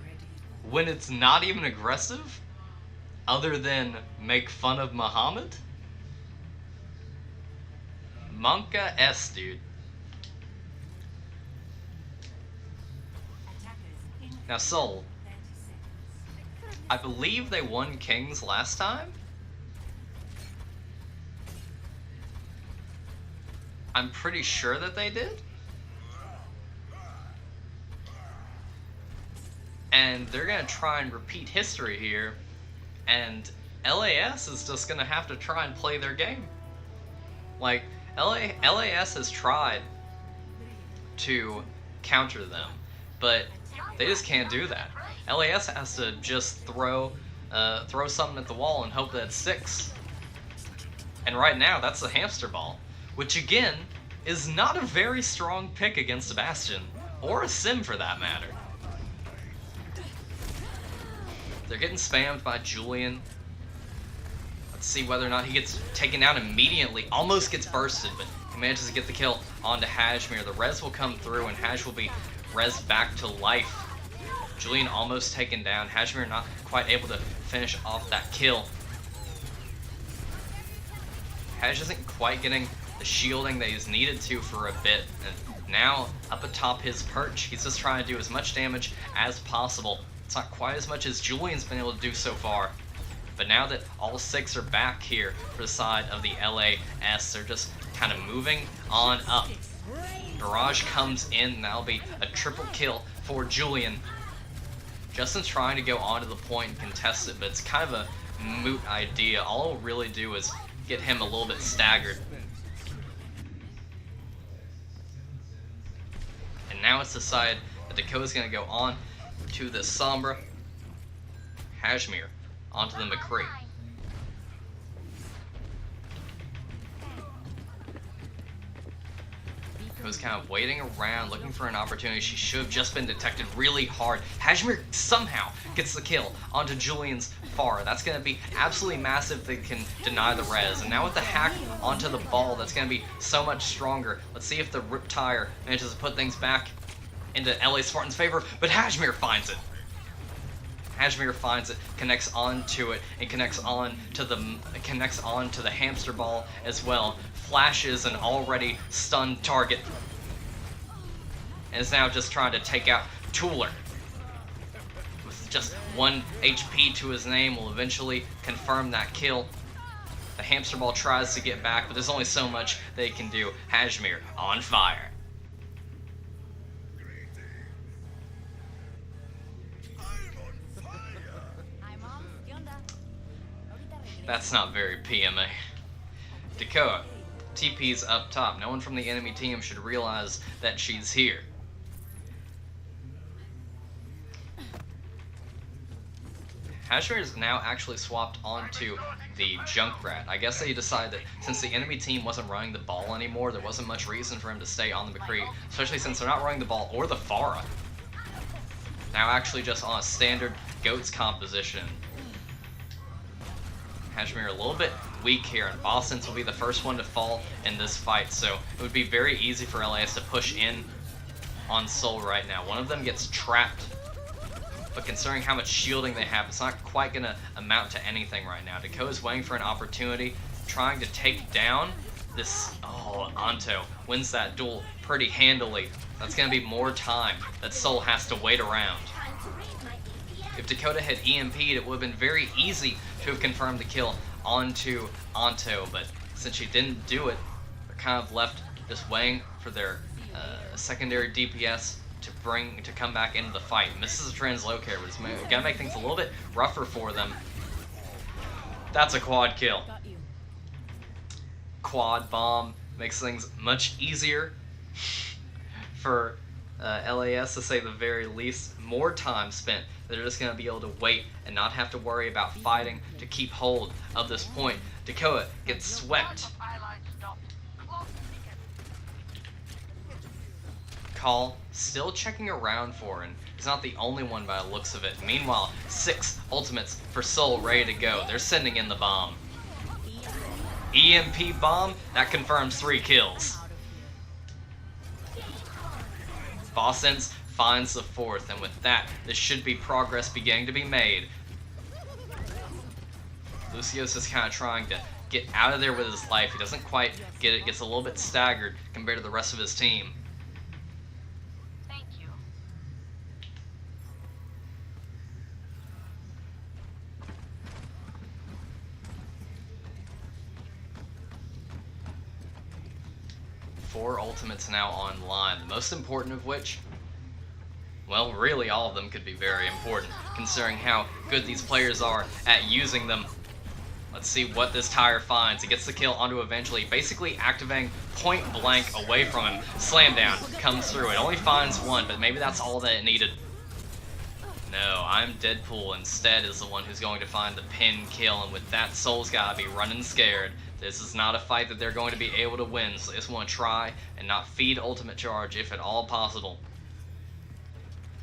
Ready. when it's not even aggressive, other than make fun of Muhammad. Monka S, dude. Attackers in Now, Soul, 30 seconds. I believe they won Kings last time. I'm pretty sure that they did. And they're gonna try and repeat history here, and LAS is just gonna have to try and play their game. Like, LAS has tried to counter them, but they just can't do that. LAS has to just throw something at the wall and hope that it sticks. And right now, that's the hamster ball, which again is not a very strong pick against a Bastion, or a Sim for that matter. They're getting spammed by Julian. Let's see whether or not he gets taken down immediately. Almost gets bursted, but he manages to get the kill onto Hajmir. The res will come through, and Haj will be res back to life. Julian almost taken down. Hajmir not quite able to finish off that kill. Haj isn't quite getting the shielding that he's needed to for a bit. And now, up atop his perch, he's just trying to do as much damage as possible. It's not quite as much as Julian's been able to do so far. But now that all six are back here for the side of the LAS, they're just kind of moving on up. Barrage comes in, and that'll be a triple kill for Julian. Justin's trying to go onto the point and contest it, but it's kind of a moot idea. All it'll really do is get him a little bit staggered. And now it's decided that Dakota's going to go on to the Sombra. Hajmir onto the McCree. Was kind of waiting around, looking for an opportunity. She should have just been detected really hard. Hajmir somehow gets the kill onto Julian's Pharah. That's going to be absolutely massive if they can deny the res. And now with the hack onto the ball, that's going to be so much stronger. Let's see if the Rip Tire manages to put things back into LA Spartan's favor, but Hajmir finds it. Hajmir finds it, connects onto it, and connects on to the hamster ball as well. Flashes an already stunned target, and is now just trying to take out Tooler. With just 1 HP to his name, will eventually confirm that kill. The hamster ball tries to get back, but there's only so much they can do. Hajmir on fire. I'm on. ¿Qué onda? Ahorita regreso. That's not very PMA. Dakota, TP's up top. No one from the enemy team should realize that she's here. Hashmir is now actually swapped onto the Junkrat. I guess they decided that since the enemy team wasn't running the ball anymore, there wasn't much reason for him to stay on the McCree, especially since they're not running the ball or the Pharah. Now actually just on a standard GOATS composition. Hashmir a little bit weak here, and Boston's will be the first one to fall in this fight, so it would be very easy for LAS to push in on Seoul right now. One of them gets trapped, but considering how much shielding they have, it's not quite going to amount to anything right now. Dakota's waiting for an opportunity, trying to take down this... Oh, Anto wins that duel pretty handily. That's going to be more time that Seoul has to wait around. If Dakota had EMP'd, it would have been very easy to have confirmed the kill onto Anto, but since she didn't do it, they're kind of left just waiting for their secondary DPS to come back into the fight. Misses a translocate, but it's gonna make things a little bit rougher for them. That's a quad kill. Quad bomb makes things much easier for LAS, to say the very least. More time spent. They're just going to be able to wait and not have to worry about fighting to keep hold of this point. Dakota gets swept. Call still checking around for, and he's not the only one by the looks of it. Meanwhile, 6 ultimates for Seoul ready to go. They're sending in the bomb. EMP bomb, that confirms 3 kills. Boston's finds the 4th, and with that, this should be progress beginning to be made. Lucio's just kind of trying to get out of there with his life. He doesn't quite get it, gets a little bit staggered compared to the rest of his team. Thank you. 4 ultimates now online, the most important of which, well, really all of them could be very important, considering how good these players are at using them. Let's see what this tire finds. He gets the kill onto Eventually, basically activating point blank away from him. Slam down, comes through. It only finds 1, but maybe that's all that it needed. No, I'm Deadpool instead is the one who's going to find the pin kill, and with that, Soul's gotta be running scared. This is not a fight that they're going to be able to win, so they just want to try and not feed ultimate charge if at all possible.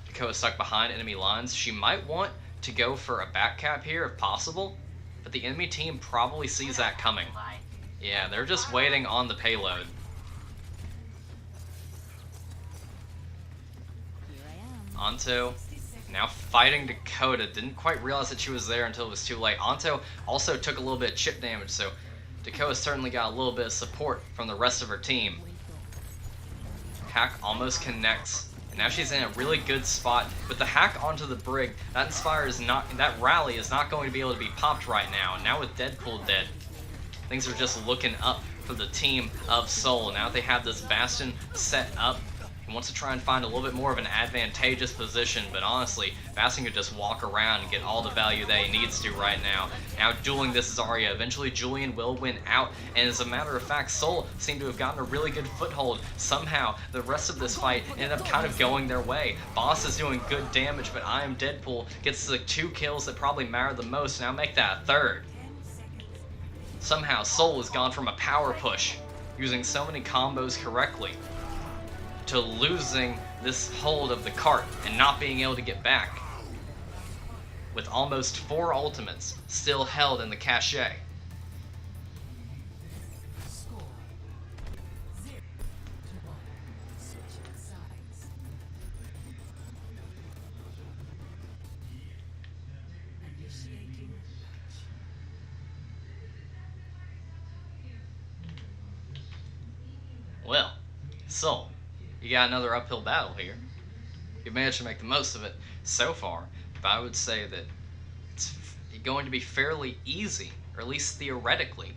Dakota stuck behind enemy lines. She might want to go for a back cap here if possible, but the enemy team probably sees that coming. Yeah, they're just waiting on the payload. Anto now fighting Dakota. Didn't quite realize that she was there until it was too late. Anto also took a little bit of chip damage, so Dakota certainly got a little bit of support from the rest of her team. Hack almost connects, and now she's in a really good spot. With the hack onto the brig, that rally is not going to be able to be popped right now. And now with Deadpool dead, things are just looking up for the team of Seoul. Now that they have this Bastion set up, he wants to try and find a little bit more of an advantageous position, but honestly, Bastion could just walk around and get all the value that he needs to right now. Now dueling this Zarya, eventually Julian will win out, and as a matter of fact, Seoul seemed to have gotten a really good foothold. Somehow, the rest of this fight ended up kind of going their way. Boss is doing good damage, but I Am Deadpool gets the 2 kills that probably matter the most, now make that a 3rd. Somehow, Seoul has gone from a power push, using so many combos correctly, to losing this hold of the cart and not being able to get back, with almost 4 ultimates still held in the cache. Score 0-1. Switching sides. Initiating match. Well, Seoul, you got another uphill battle here. You've managed to make the most of it so far, but I would say that it's going to be fairly easy, or at least theoretically,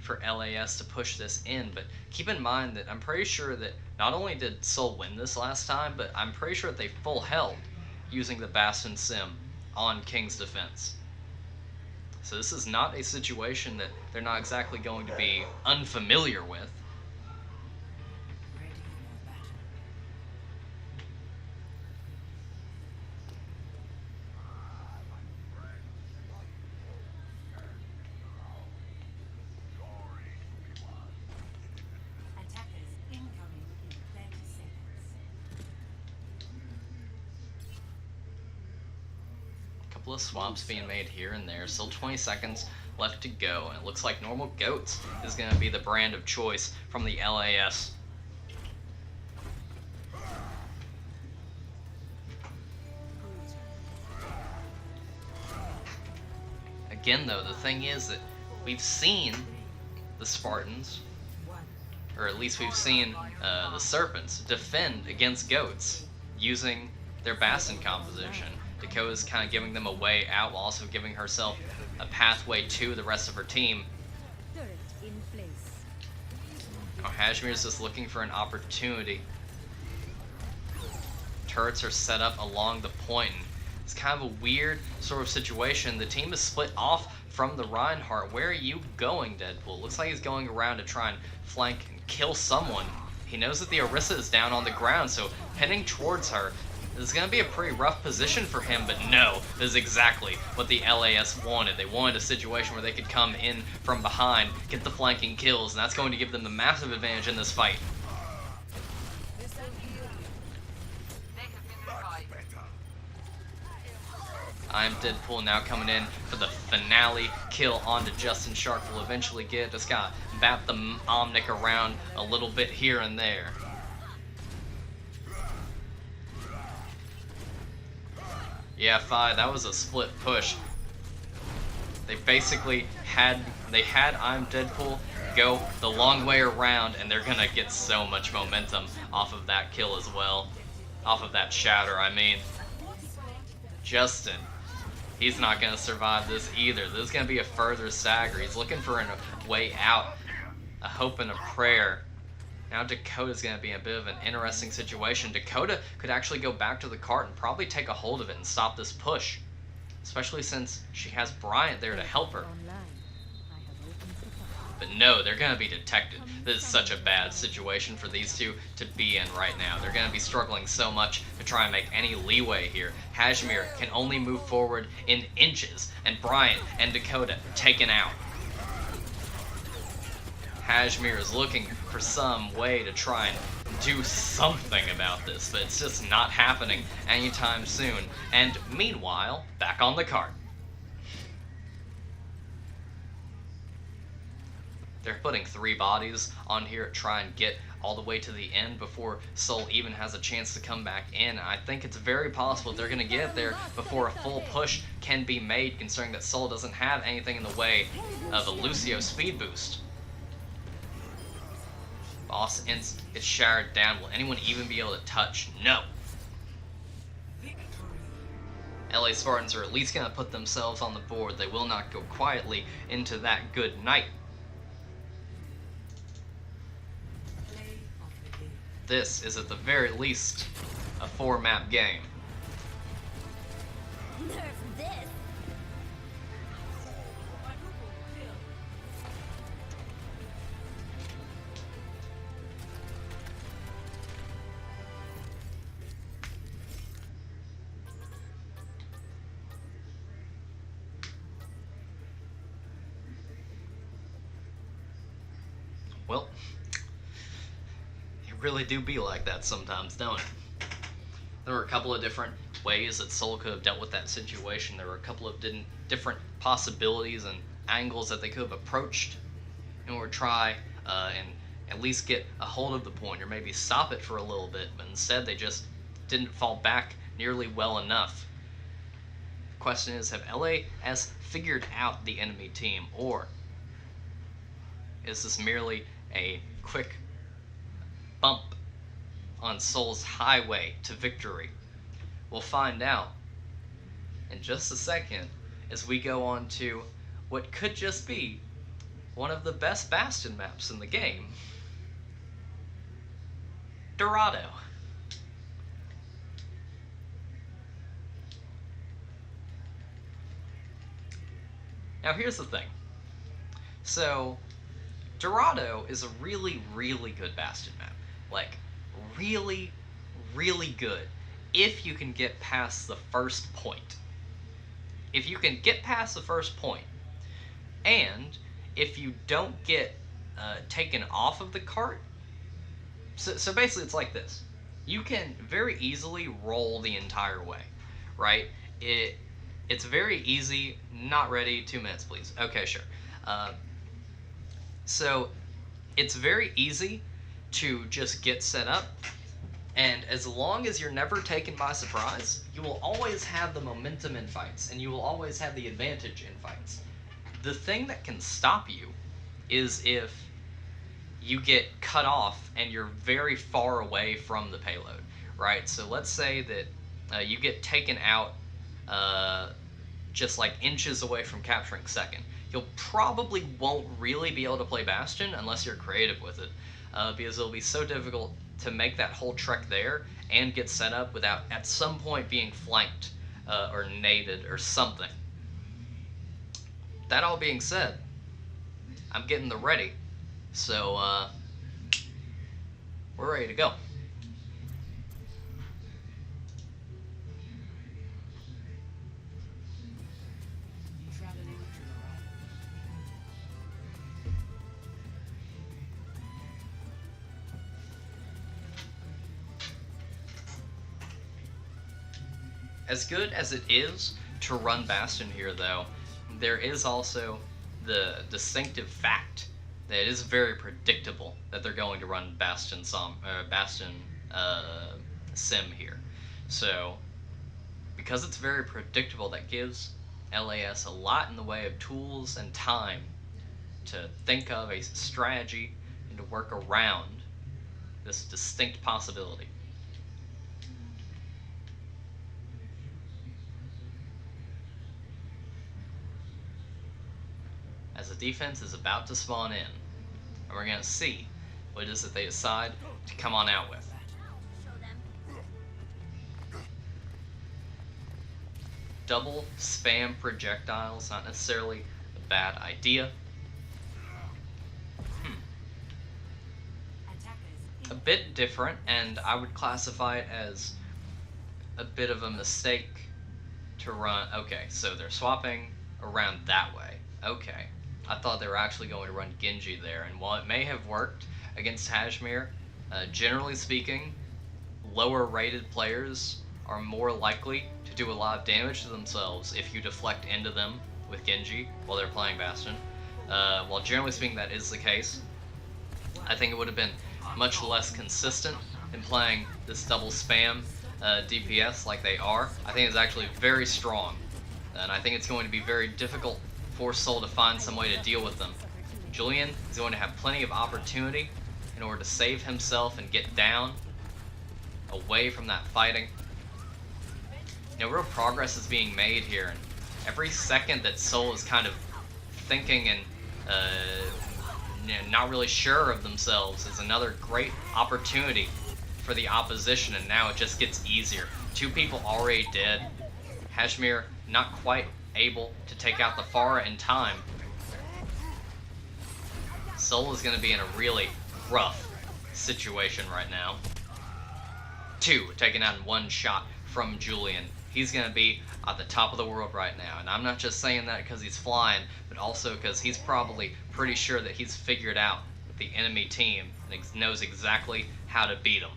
for LAS to push this in. But keep in mind that I'm pretty sure that not only did Seoul win this last time, but I'm pretty sure that they full held using the Bastion Sim on King's Defense. So this is not a situation that they're not exactly going to be unfamiliar with. Ready for battle. Attackers incoming in 30 seconds. Couple of swaps being made here and there. Still 20 seconds left to go, and it looks like normal goats is going to be the brand of choice from the LAS. Again, though, the thing is that we've seen the Spartans, or at least we've seen the Serpents, defend against goats using their Bastion composition. Dakota's kind of giving them a way out while also giving herself a pathway to the rest of her team. Turret in place. Oh, Hashmir's just looking for an opportunity. Turrets are set up along the point. It's kind of a weird sort of situation. The team is split off from the Reinhardt. Where are you going, Deadpool? Looks like he's going around to try and flank and kill someone. He knows that the Orisa is down on the ground, so heading towards her is going to be a pretty rough position for him, but no, this is exactly what the LAS wanted. They wanted a situation where they could come in from behind, get the flanking kills, and that's going to give them the massive advantage in this fight. I'm Deadpool now coming in for the finale kill onto Justin Shark. Will eventually get. Just got bat the Omnic around a little bit here and there. Yeah, Fi, that was a split push. They basically had I'm Deadpool go the long way around, and they're gonna get so much momentum off of that kill as well. Off of that shatter, I mean. Justin, he's not gonna survive this either. This is gonna be a further stagger. He's looking for a way out, a hope and a prayer. Now Dakota's going to be in a bit of an interesting situation. Dakota could actually go back to the cart and probably take a hold of it and stop this push. Especially since she has Bryant there to help her. But no, they're going to be detected. This is such a bad situation for these two to be in right now. They're going to be struggling so much to try and make any leeway here. Hashmir can only move forward in inches, and Bryant and Dakota taken out. Hashmir is looking for some way to try and do something about this, but it's just not happening anytime soon. And meanwhile, back on the cart. They're putting 3 bodies on here to try and get all the way to the end before Seoul even has a chance to come back in. I think it's very possible they're going to get there before a full push can be made, considering that Seoul doesn't have anything in the way of a Lucio speed boost. Boss is showered down. Will anyone even be able to touch? No. LA Spartans are at least going to put themselves on the board. They will not go quietly into that good night. This is at the very least a 4-map game. Nerf this. Well, it really do be like that sometimes, don't it? There were a couple of different ways that Seoul could have dealt with that situation. There were a couple of different possibilities and angles that they could have approached in order to try and at least get a hold of the point, or maybe stop it for a little bit, but instead they just didn't fall back nearly well enough. The question is, have LAS figured out the enemy team, or is this merely a quick bump on Seoul's highway to victory? We'll find out in just a second as we go on to what could just be one of the best Bastion maps in the game, Dorado. Now here's the thing. So, Dorado is a really, really good Bastion map. Like, really, really good. If you can get past the first point. If you can get past the first point, and if you don't get taken off of the cart, so basically it's like this. You can very easily roll the entire way, right? It's very easy. Not ready. 2 minutes, please. Okay, sure. So it's very easy to just get set up, and as long as you're never taken by surprise, you will always have the momentum in fights, and you will always have the advantage in fights. The thing that can stop you is if you get cut off and you're very far away from the payload, right? So let's say that you get taken out just like inches away from capturing second. You'll probably won't really be able to play Bastion unless you're creative with it, because it'll be so difficult to make that whole trek there and get set up without at some point being flanked or naded or something. That all being said, I'm getting the ready, so we're ready to go. Traveling to As good as it is to run Bastion here, though, there is also the distinctive fact that it is very predictable that they're going to run Bastion Sim here. So, because it's very predictable, that gives LAS a lot in the way of tools and time to think of a strategy and to work around this distinct possibility. As the defense is about to spawn in, and we're going to see what it is that they decide to come on out with. Double spam projectiles, not necessarily a bad idea. A bit different, and I would classify it as a bit of a mistake to run. Okay, so they're swapping around that way. Okay. I thought they were actually going to run Genji there, and while it may have worked against Hashmir, generally speaking, lower rated players are more likely to do a lot of damage to themselves if you deflect into them with Genji while they're playing Bastion. While generally speaking that is the case, I think it would have been much less consistent in playing this double spam DPS like they are. I think it's actually very strong, and I think it's going to be very difficult for Seoul to find some way to deal with them. Julian is going to have plenty of opportunity in order to save himself and get down away from that fighting. You know, real progress is being made here, and every second that Seoul is kind of thinking and not really sure of themselves is another great opportunity for the opposition, and now it just gets easier. 2 people already dead. Hashmir not quite able to take out the Pharah in time. Seoul is going to be in a really rough situation right now. 2 taken out in 1 shot from Julian. He's going to be at the top of the world right now, and I'm not just saying that because he's flying, but also because he's probably pretty sure that he's figured out the enemy team and knows exactly how to beat them.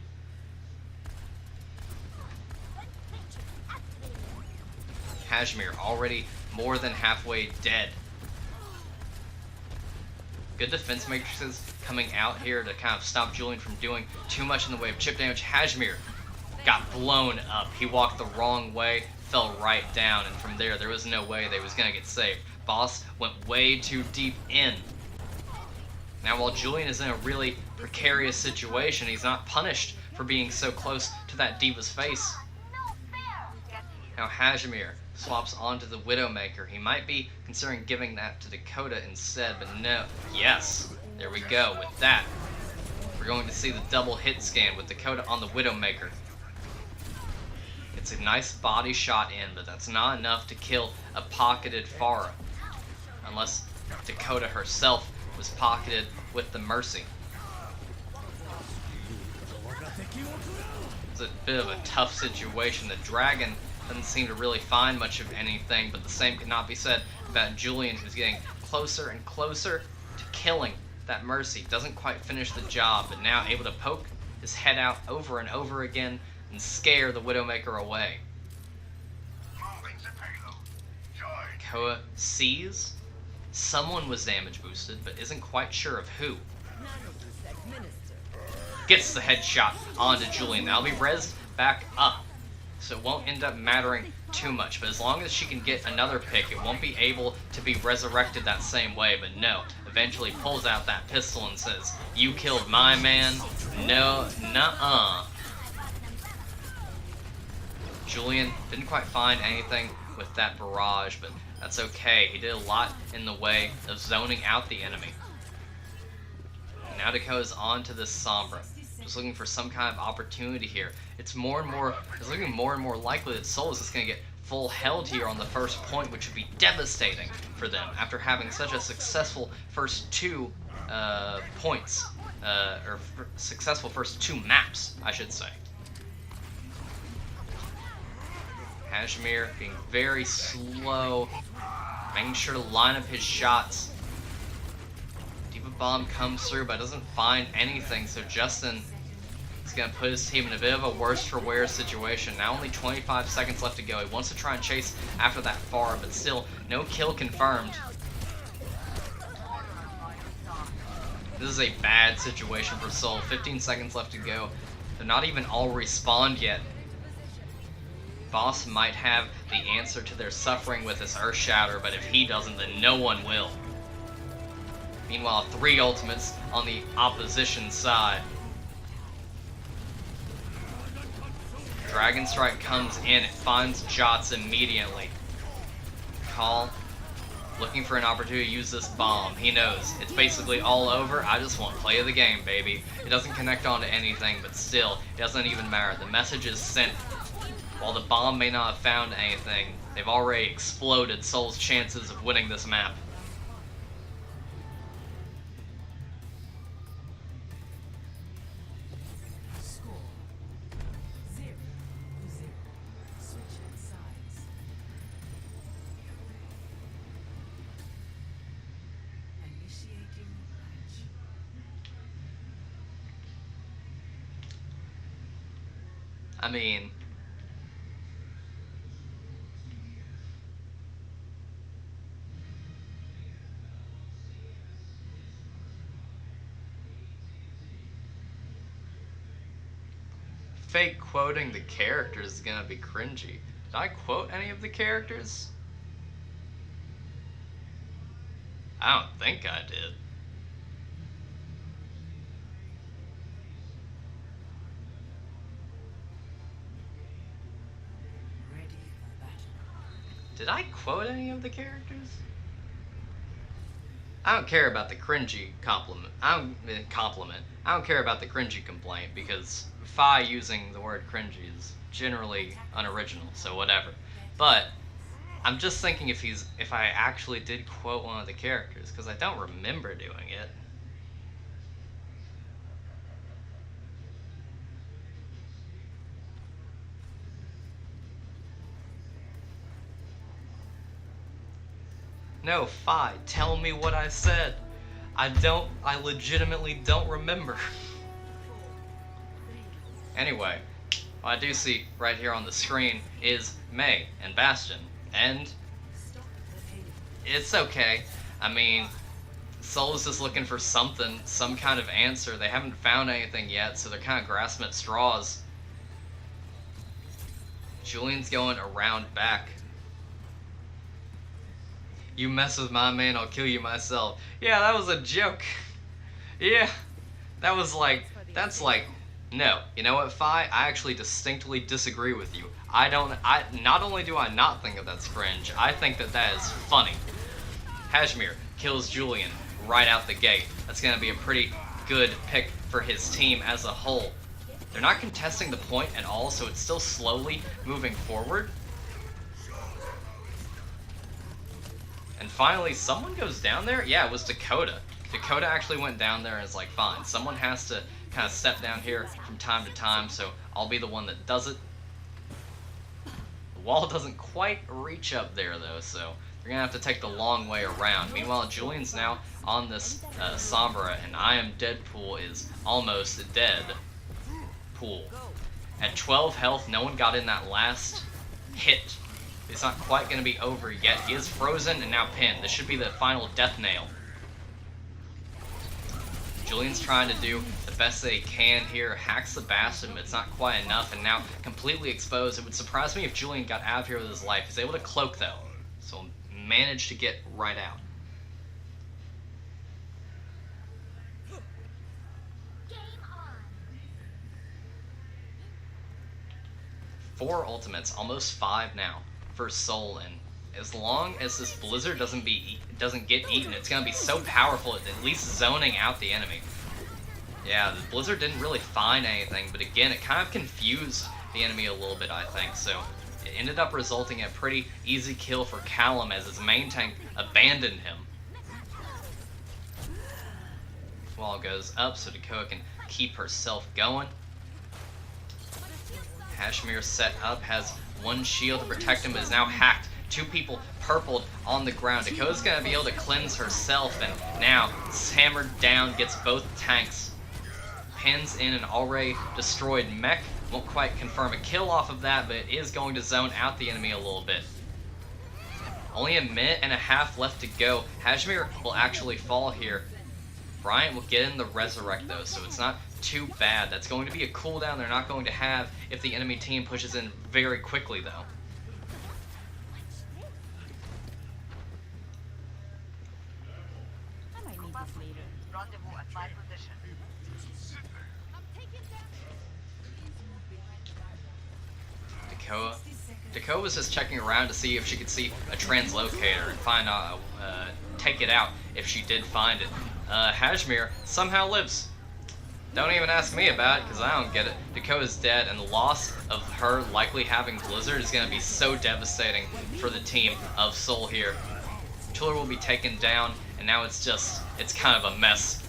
Hashmir already more than halfway dead. Good defense matrices coming out here to kind of stop Julian from doing too much in the way of chip damage. Hashmir got blown up. He walked the wrong way, fell right down, and from there was no way they was going to get saved. Boss went way too deep in. Now while Julian is in a really precarious situation, he's not punished for being so close to that diva's face. Now Hashmir swaps onto the Widowmaker. He might be considering giving that to Dakota instead, but no. Yes, there we go. With that, we're going to see the double hit scan with Dakota on the Widowmaker. It's a nice body shot in, but that's not enough to kill a pocketed Pharah. unless Dakota herself was pocketed with the Mercy. It's a bit of a tough situation. The Dragon doesn't seem to really find much of anything, but the same could not be said about Julian, who's getting closer and closer to killing that Mercy. Doesn't quite finish the job, but now able to poke his head out over and over again and scare the Widowmaker away. Koa sees someone was damage boosted, but isn't quite sure of who. Gets the headshot onto Julian. That'll be rezzed back up, so it won't end up mattering too much. But as long as she can get another pick, it won't be able to be resurrected that same way. But no, eventually pulls out that pistol and says, "You killed my man? No, nuh-uh." Julian didn't quite find anything with that barrage, but that's okay. He did a lot in the way of zoning out the enemy. Now Dakota's on to this Sombra. Just looking for some kind of opportunity here. It's looking more and more likely that Seoul is just going to get full held here on the first point, which would be devastating for them after having such a successful first two points, or successful first two maps, I should say. Kashmir being very slow, making sure to line up his shots. Diva Bomb comes through but doesn't find anything, so Justin is going to put his team in a bit of a worse for wear situation. Now only 25 seconds left to go. He wants to try and chase after that far, but still no kill confirmed. This is a bad situation for Seoul. 15 seconds left to go. They're not even all respawned yet. Boss might have the answer to their suffering with this Earth Shatter, but if he doesn't, then no one will. Meanwhile, 3 ultimates on the opposition side. Dragon Strike comes in, it finds Jots immediately. Call, looking for an opportunity to use this bomb. He knows it's basically all over. I just want play of the game, baby. It doesn't connect onto anything, but still, it doesn't even matter. The message is sent. While the bomb may not have found anything, they've already exploded Seoul's chances of winning this map. Score 0-0. Switching sides. Initiating match. I mean, fake quoting the characters is gonna be cringy. Did I quote any of the characters? I don't think I did. Ready for battle. Did I quote any of the characters? I don't care about the cringy compliment. I don't care about the cringy complaint, because Fi using the word cringy is generally unoriginal, so whatever. But I'm just thinking if I actually did quote one of the characters, because I don't remember doing it. No, Fi, tell me what I said. I legitimately don't remember. Anyway, what I do see right here on the screen is Mei and Bastion, and it's okay. I mean, Seoul is just looking for something, some kind of answer. They haven't found anything yet, so they're kind of grasping at straws. Julian's going around back. You mess with my man, I'll kill you myself. Yeah, that was a joke. Yeah, that was like, that's like, no. You know what, Fi? I actually distinctly disagree with you. Not only do I not think that that's cringe, I think that that is funny. Kashmir kills Julian right out the gate. That's gonna be a pretty good pick for his team as a whole. They're not contesting the point at all, so it's still slowly moving forward. And finally, someone goes down there? Yeah, it was Dakota. Dakota actually went down there and is like, fine, someone has to kind of step down here from time to time, so I'll be the one that does it. The wall doesn't quite reach up there, though, so you're gonna have to take the long way around. Meanwhile, Julian's now on this Sombra, and I Am Deadpool is almost dead. Pool. At 12 health, no one got in that last hit. It's not quite going to be over yet. He is frozen and now pinned. This should be the final death nail. Julian's trying to do the best that he can here. Hacks the bastard, but it's not quite enough. And now completely exposed. It would surprise me if Julian got out of here with his life. He's able to cloak, though. So managed to get right out. Four ultimates, almost 5 now for Seoul, and as long as this blizzard doesn't get eaten, it's gonna be so powerful at least zoning out the enemy. Yeah, the blizzard didn't really find anything, but again, it kind of confused the enemy a little bit, I think. So it ended up resulting in a pretty easy kill for Callum as his main tank abandoned him. Wall goes up so Dakota can keep herself going. Hashmir set up, has one shield to protect him, but is now hacked. 2 people purpled on the ground. Dakota's going to be able to cleanse herself, and now it's hammered down, gets both tanks. Pins in an already destroyed mech. Won't quite confirm a kill off of that, but it is going to zone out the enemy a little bit. Only a minute and a half left to go. Hashmir will actually fall here. Bryant will get in the resurrect, though, so it's not too bad. That's going to be a cooldown they're not going to have if the enemy team pushes in very quickly, though. I might need this later. Rendezvous at my position. I'm taking them. Dakota was just checking around to see if she could see a translocator and find out, take it out if she did find it. Hashmir somehow lives. Don't even ask me about it, because I don't get it. Dakota's dead, and the loss of her likely having Blizzard is going to be so devastating for the team of Seoul here. Chiller will be taken down, and now it's kind of a mess.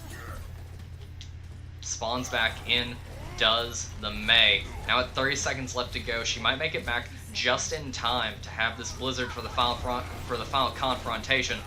Spawns back in, does the Mei. Now at 30 seconds left to go, she might make it back just in time to have this Blizzard for the final confrontation.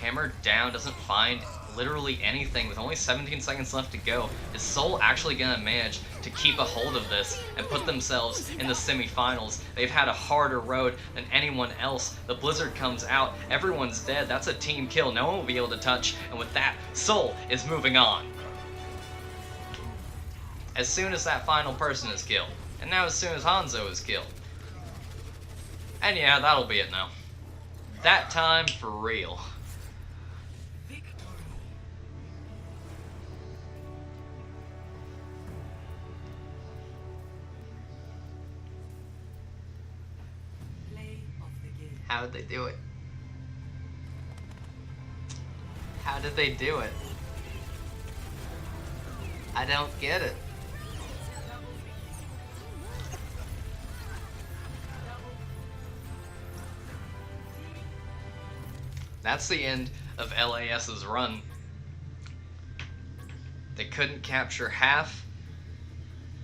Hammered down, doesn't find literally anything with only 17 seconds left to go. Is Seoul actually going to manage to keep a hold of this and put themselves in the semifinals? They've had a harder road than anyone else. The Blizzard comes out, everyone's dead. That's a team kill. No one will be able to touch, and with that, Seoul is moving on. As soon as that final person is killed, and now as soon as Hanzo is killed. And yeah, that'll be it now. That time for real. How did they do it? How did they do it? I don't get it. That's the end of LAS's run. They couldn't capture half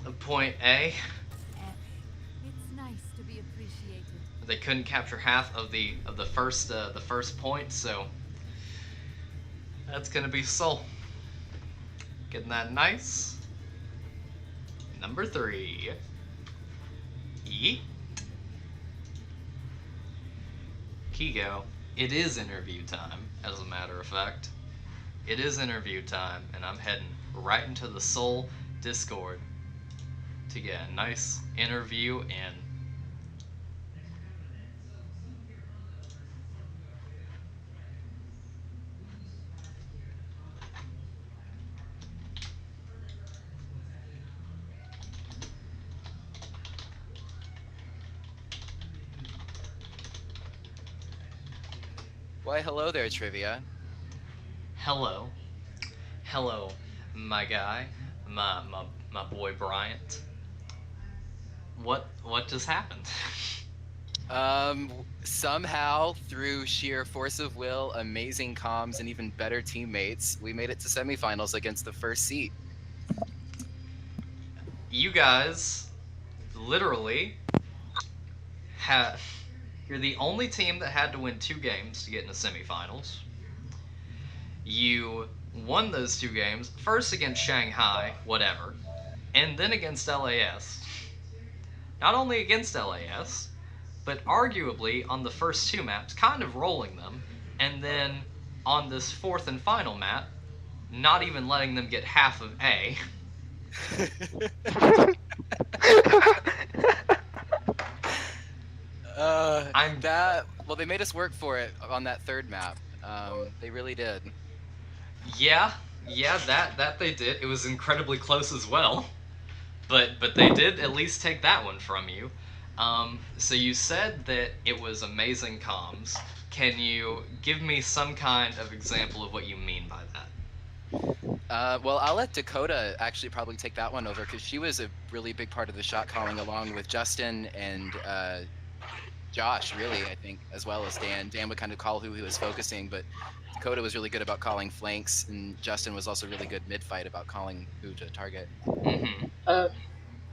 of point A. It's nice to be appreciated. They couldn't capture half of the first point, so that's gonna be Seoul getting that nice number 3. Yeet. Kigo, it is interview time, as a matter of fact. It is interview time, and I'm heading right into the Seoul Discord to get a nice interview in. Why, hello there, Trivia. Hello. Hello, my guy, my boy Bryant. What just happened? Somehow, through sheer force of will, amazing comms, and even better teammates, we made it to semifinals against the first seed. You guys literally had. You're the only team that had to win 2 games to get into semifinals. You won those 2 games, first against Shanghai, whatever, and then against LAS. Not only against LAS, but arguably on the first 2 maps, kind of rolling them, and then on this fourth and final map, not even letting them get half of A. Well, they made us work for it on that third map. They really did. Yeah, that they did. It was incredibly close as well, but they did at least take that one from you. So you said that it was amazing comms. Can you give me some kind of example of what you mean by that? Well, I'll let Dakota actually probably take that one over because she was a really big part of the shot calling along with Justin and Josh, really, I think, as well as Dan. Dan would kind of call who he was focusing, but Dakota was really good about calling flanks, and Justin was also really good mid-fight about calling who to target. Mm-hmm.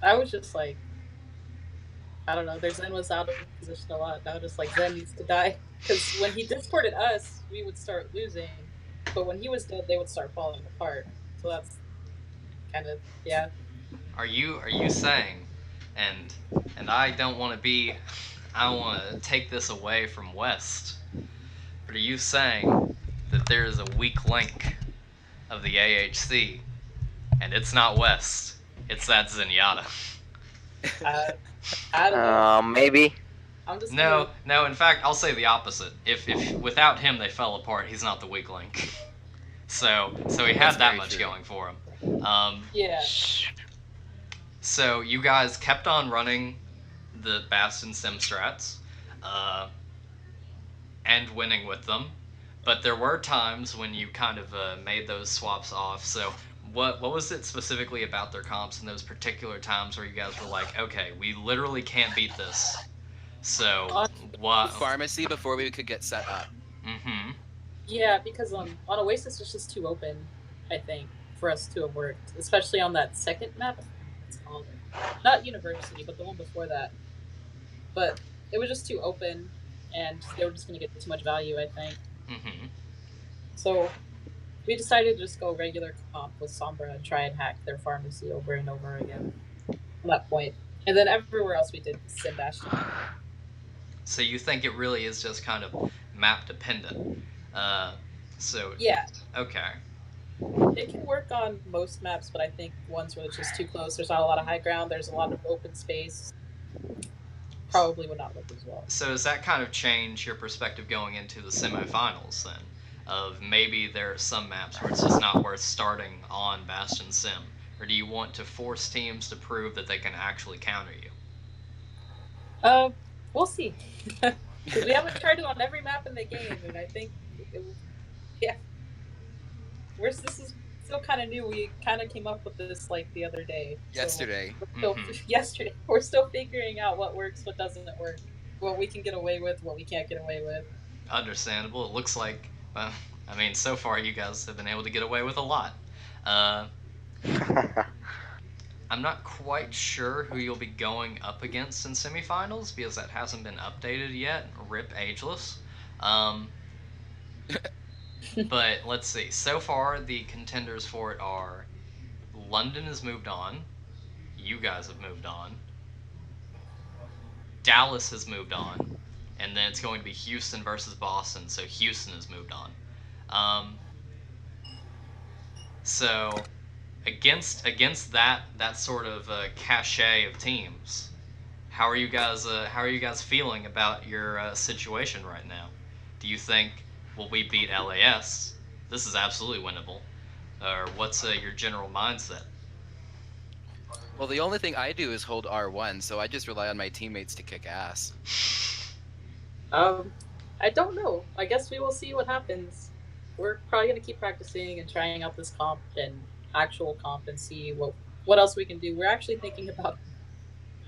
I was just like, I don't know, their Zen was out of position a lot. I was just like, Zen needs to die. Because when he discorded us, we would start losing. But when he was dead, they would start falling apart. So that's kind of, yeah. Are you saying, and I don't want to take this away from West, but are you saying that there is a weak link of the AHC, and it's not West, it's that Zenyatta? I don't know. Maybe. I'm just No, in fact, I'll say the opposite. If without him they fell apart, he's not the weak link. So he had That's that very much true. going for him. Yeah. So you guys kept on running the Bastion sim strats, and winning with them, but there were times when you kind of made those swaps off. So what was it specifically about their comps in those particular times where you guys were like, okay, we literally can't beat this? So what? Pharmacy before we could get set up. Mm-hmm. Yeah, because on Oasis it's just too open, I think, for us to have worked. Especially on that second map. It's called not University, but the one before that. But it was just too open, and they were just going to get too much value, I think. Mm-hmm. So we decided to just go regular comp with Sombra and try and hack their pharmacy over and over again from that point. And then everywhere else we did Sim Bastion. So you think it really is just kind of map dependent? So Yeah, okay. it can work on most maps, but I think ones where it's just too close, there's not a lot of high ground, there's a lot of open space, probably would not work as well. So does that kind of change your perspective going into the semifinals then? Of maybe there are some maps where it's just not worth starting on Bastion Sim? Or do you want to force teams to prove that they can actually counter you? We'll see. 'Cause we haven't tried it on every map in the game, and I think, yeah. This is still kind of new. We kind of came up with this like the other day. Yesterday. So yesterday, we're still figuring out what works, what doesn't work, what we can get away with, what we can't get away with. Understandable. It looks like, well, I mean, so far you guys have been able to get away with a lot. I'm not quite sure who you'll be going up against in semifinals because that hasn't been updated yet. RIP Ageless. But let's see. So far, the contenders for it are London has moved on. You guys have moved on. Dallas has moved on. And then it's going to be Houston versus Boston, so Houston has moved on. So against that sort of cachet of teams, how are you guys feeling about your situation right now? Do you think, will we beat LAS? This is absolutely winnable. Or what's your general mindset? Well, the only thing I do is hold R1, so I just rely on my teammates to kick ass. I don't know. I guess we will see what happens. We're probably gonna keep practicing and trying out this comp and actual comp and see what else we can do. We're actually thinking about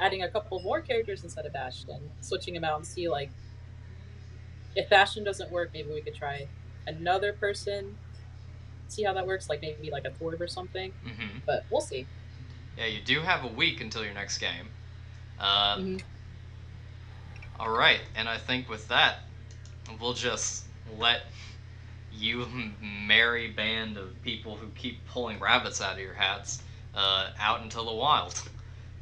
adding a couple more characters instead of Bastion, switching them out and see like if Bastion doesn't work, maybe we could try another person, see how that works, like maybe like a Torb or something. Mm-hmm. But we'll see. Yeah, you do have a week until your next game. Uh, Hmm. all right, and I think with that, we'll just let you merry band of people who keep pulling rabbits out of your hats out into the wild.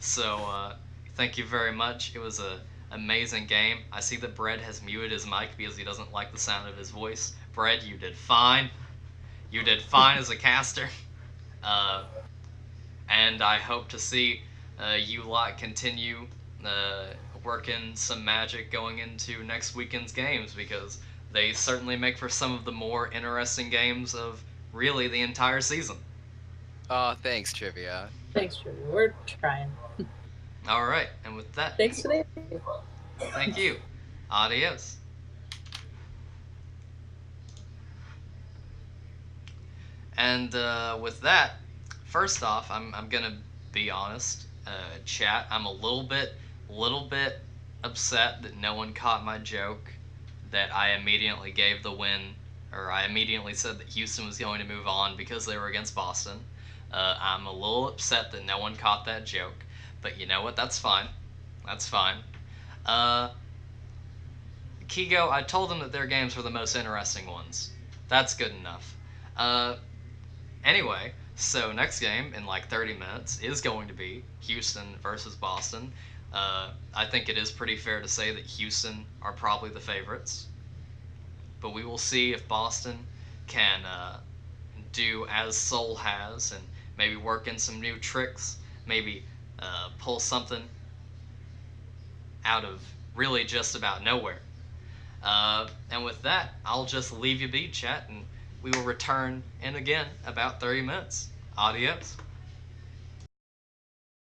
So thank you very much. It was a amazing game. I see that Bread has muted his mic because he doesn't like the sound of his voice. Bread, you did fine. You did fine as a caster. Uh, and I hope to see you lot continue uh, working some magic going into next weekend's games because they certainly make for some of the more interesting games of really the entire season. Oh, thanks, Trivia. Thanks, Drew. We're trying. All right, and with that, Thanks today. thank you. Adios. And with that, first off, I'm gonna be honest, chat. I'm a little bit upset that no one caught my joke that I immediately gave the win, or I immediately said that Houston was going to move on because they were against Boston. I'm a little upset that no one caught that joke, but you know what? That's fine. That's fine. Uh, Kigo, I told them that their games were the most interesting ones. That's good enough. Uh, Anyway, so next game in like 30 minutes is going to be Houston versus Boston. I think it is pretty fair to say that Houston are probably the favorites, but we will see if Boston can do as Seoul has and maybe work in some new tricks, maybe pull something out of really just about nowhere. And with that, I'll just leave you be, chat, and we will return in again about 30 minutes. Adios.